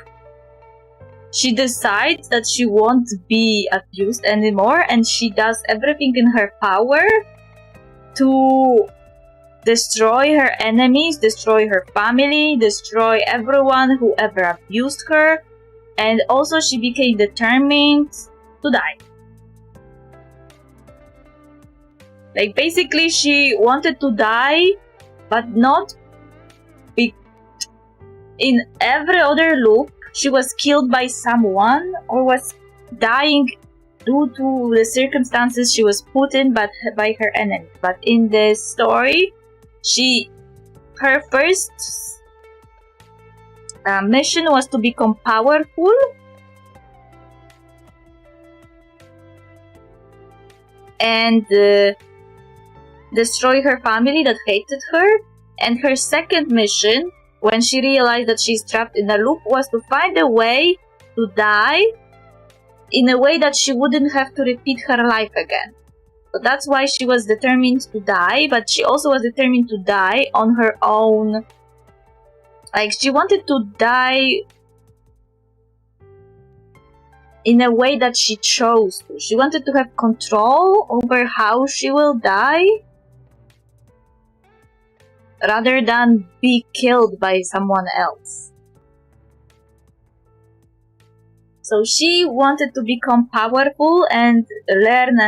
she decides that she won't be abused anymore, and she does everything in her power to destroy her enemies, destroy her family, destroy everyone who ever abused her, and also she became determined to die. Like, basically she wanted to die, but not in every other loop she was killed by someone or was dying due to the circumstances she was put in by her enemy. But in this story, her first mission was to become powerful and destroy her family that hated her. And her second mission, when she realized that she's trapped in a loop, was to find a way to die in a way that she wouldn't have to repeat her life again. So that's why she was determined to die, but she also was determined to die on her own. Like, she wanted to die in a way that she chose to. She wanted to have control over how she will die, rather than be killed by someone else. So she wanted to become powerful and learn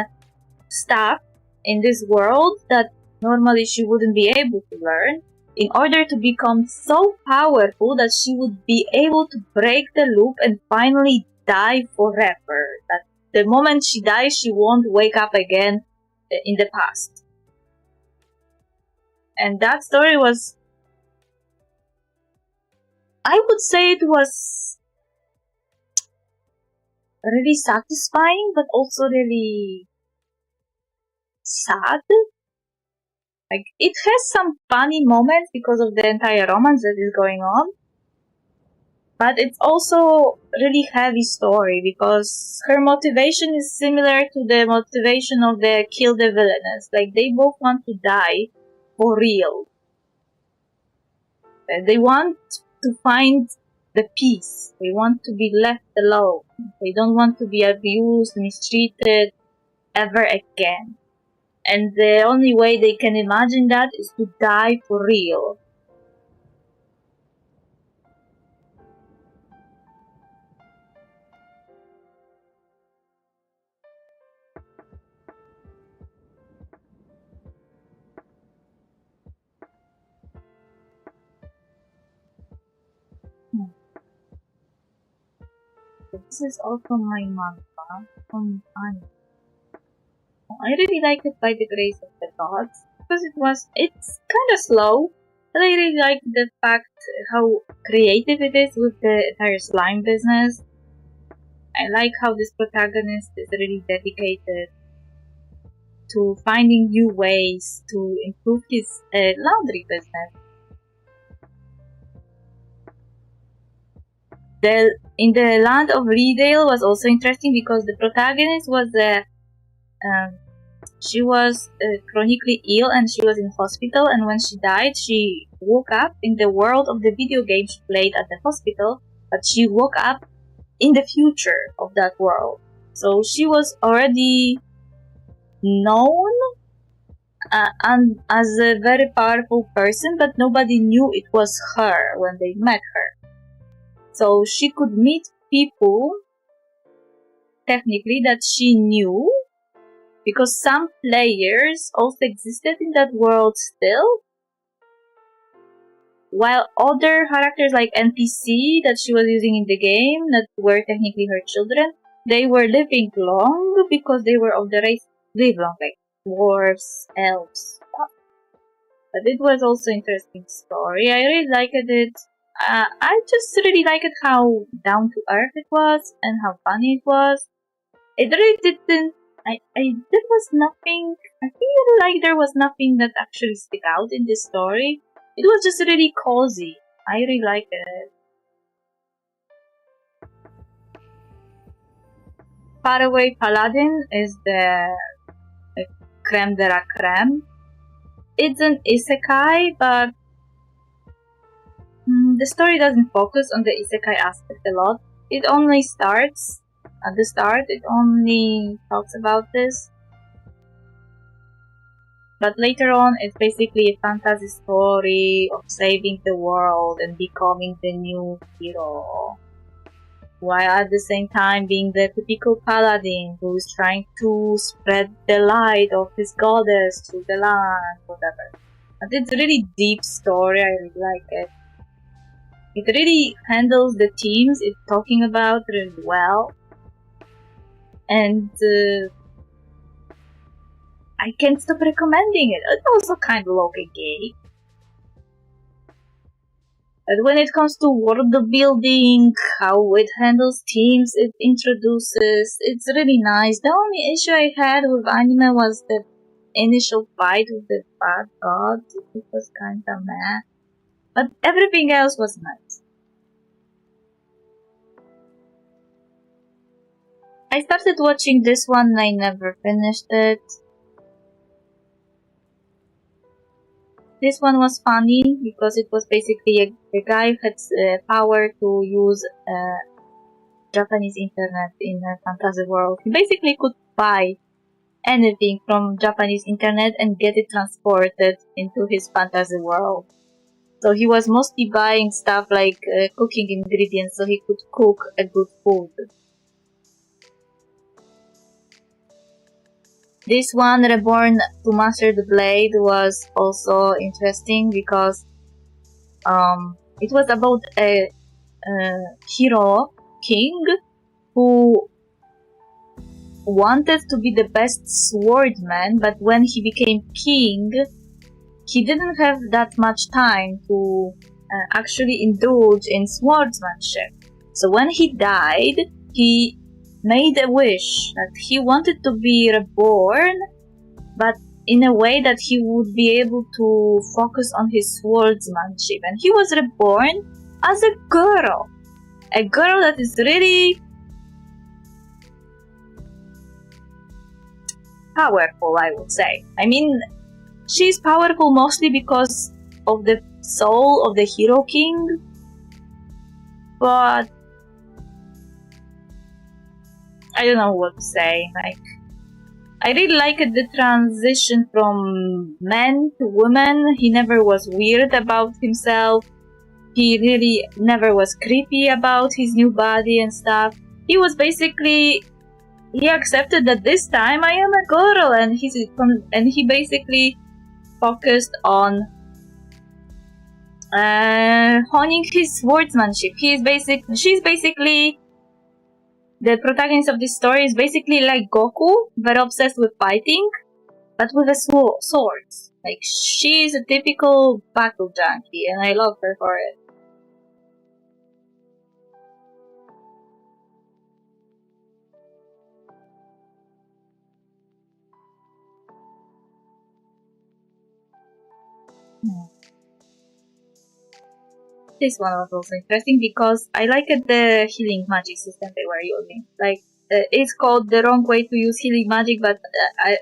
stuff in this world that normally she wouldn't be able to learn, in order to become so powerful that she would be able to break the loop and finally die forever. That the moment she dies, she won't wake up again in the past. And that story was, I would say it was really satisfying, but also really sad. Like, it has some funny moments because of the entire romance that is going on, but it's also really heavy story because her motivation is similar to the motivation of the kill the villainess. Like, they both want to die for real. They want to find the peace. They want to be left alone. They don't want to be abused, mistreated ever again. And the only way they can imagine that is to die for real. This is also my manga. anime. I really like it by the grace of the gods because it's kind of slow, but I really like the fact how creative it is with the entire slime business. I like how this protagonist is really dedicated to finding new ways to improve his laundry business. In the land of Redale was also interesting because the protagonist was she was chronically ill and she was in hospital, and when she died she woke up in the world of the video game she played at the hospital, but she woke up in the future of that world. So she was already known and as a very powerful person, but nobody knew it was her when they met her. So she could meet people technically that she knew, because some players also existed in that world still, while other characters like NPC that she was using in the game, that were technically her children, they were living long because they were of the race live long, like dwarves, elves. But it was also an interesting story. I really liked it. I just really liked how down to earth it was and how funny it was. It really didn't. There was nothing. I feel like there was nothing that actually stuck out in this story. It was just really cozy. I really liked it. Faraway Paladin is the creme de la creme. It's an isekai, but the story doesn't focus on the isekai aspect a lot. It only starts at the start. It only talks about this. But later on, it's basically a fantasy story of saving the world and becoming the new hero, while at the same time being the typical paladin who is trying to spread the light of his goddess to the land, whatever. But it's a really deep story. I really like it. It really handles the themes it's talking about really well. And I can't stop recommending it. It's also kind of low-key gay. But when it comes to world building, how it handles themes it introduces, it's really nice. The only issue I had with anime was the initial fight with the bad god. It was kinda meh. But everything else was nice. I started watching this one and I never finished it. This one was funny because it was basically a guy who had power to use Japanese internet in a fantasy world. He basically could buy anything from Japanese internet and get it transported into his fantasy world. So he was mostly buying stuff like cooking ingredients so he could cook a good food. This one, Reborn to Master the Blade, was also interesting because it was about a hero king who wanted to be the best swordsman, but when he became king, he didn't have that much time to actually indulge in swordsmanship. So when he died, he made a wish that he wanted to be reborn, but in a way that he would be able to focus on his swordsmanship. And he was reborn as a girl that is really powerful, I would say. I mean, she's powerful mostly because of the soul of the hero king, but I don't know what to say. Like, I really liked the transition from man to woman. He never was weird about himself. He really never was creepy about his new body and stuff. He was basically, he accepted that this time I am a girl, and he basically focused on honing his swordsmanship. She's basically The protagonist of this story is basically like Goku, but obsessed with fighting, but with a sword. Like, she's a typical battle junkie, and I love her for it. This one was also interesting because I liked the healing magic system they were using. Like, it's called the wrong way to use healing magic, but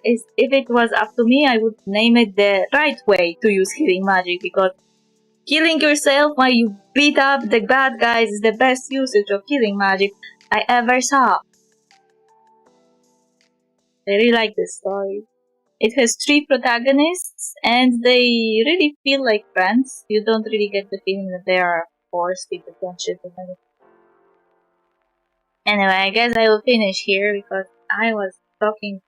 if it was up to me, I would name it the right way to use healing magic, because healing yourself while you beat up the bad guys is the best usage of healing magic I ever saw. I really like this story. It has 3 protagonists, and they really feel like friends. You don't really get the feeling that they are forced with the friendship and everything. Anyway, I guess I will finish here because I was talking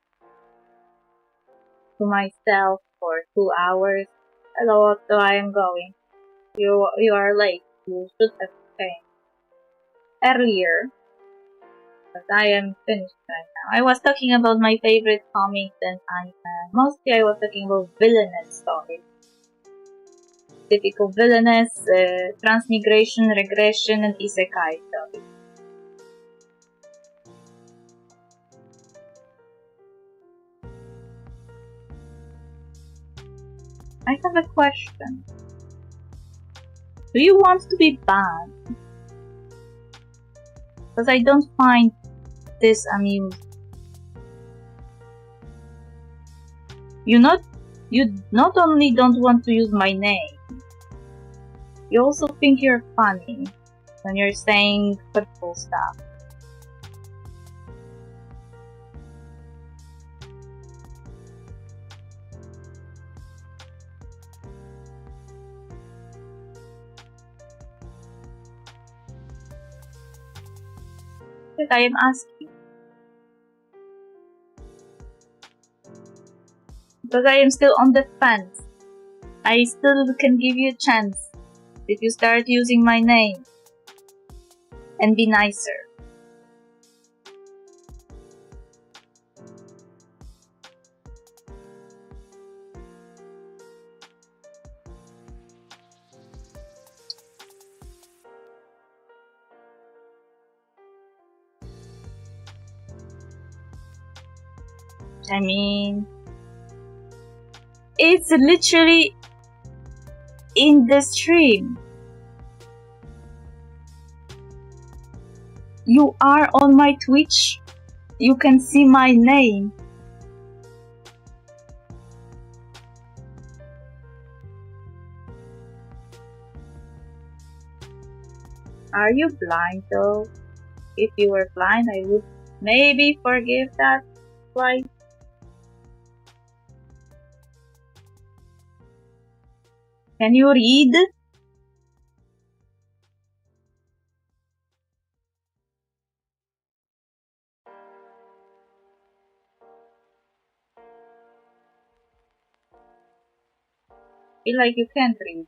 to myself for 2 hours. Hello, so I am going. You are late. You should have came earlier. But I am finished right now. I was talking about my favorite comics, and mostly I was talking about villainous stories. Typical villainous, transmigration, regression, and isekai stories. I have a question. Do you want to be banned? Because I don't find this amusing. You not only don't want to use my name, you also think you're funny when you're saying hurtful stuff. But I am asking. Because I am still on the fence. I still can give you a chance if you start using my name and be nicer. I mean, it's literally in the stream. You are on my Twitch. You can see my name. Are you blind though? If you were blind, I would maybe forgive that slight. Can you read? Feel like you can't read.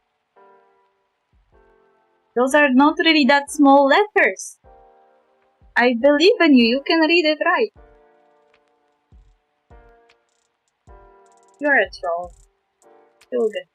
Those are not really that small letters. I believe in you. You can read it right. You're a troll. You'll get.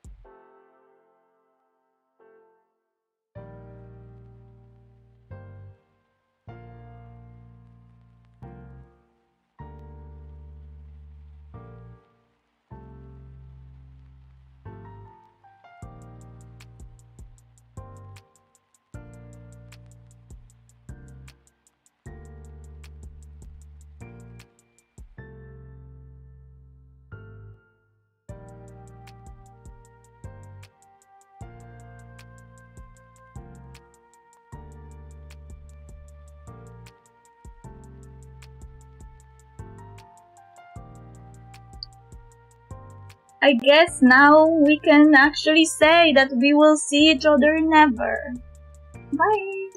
I guess now we can actually say that we will see each other never. Bye!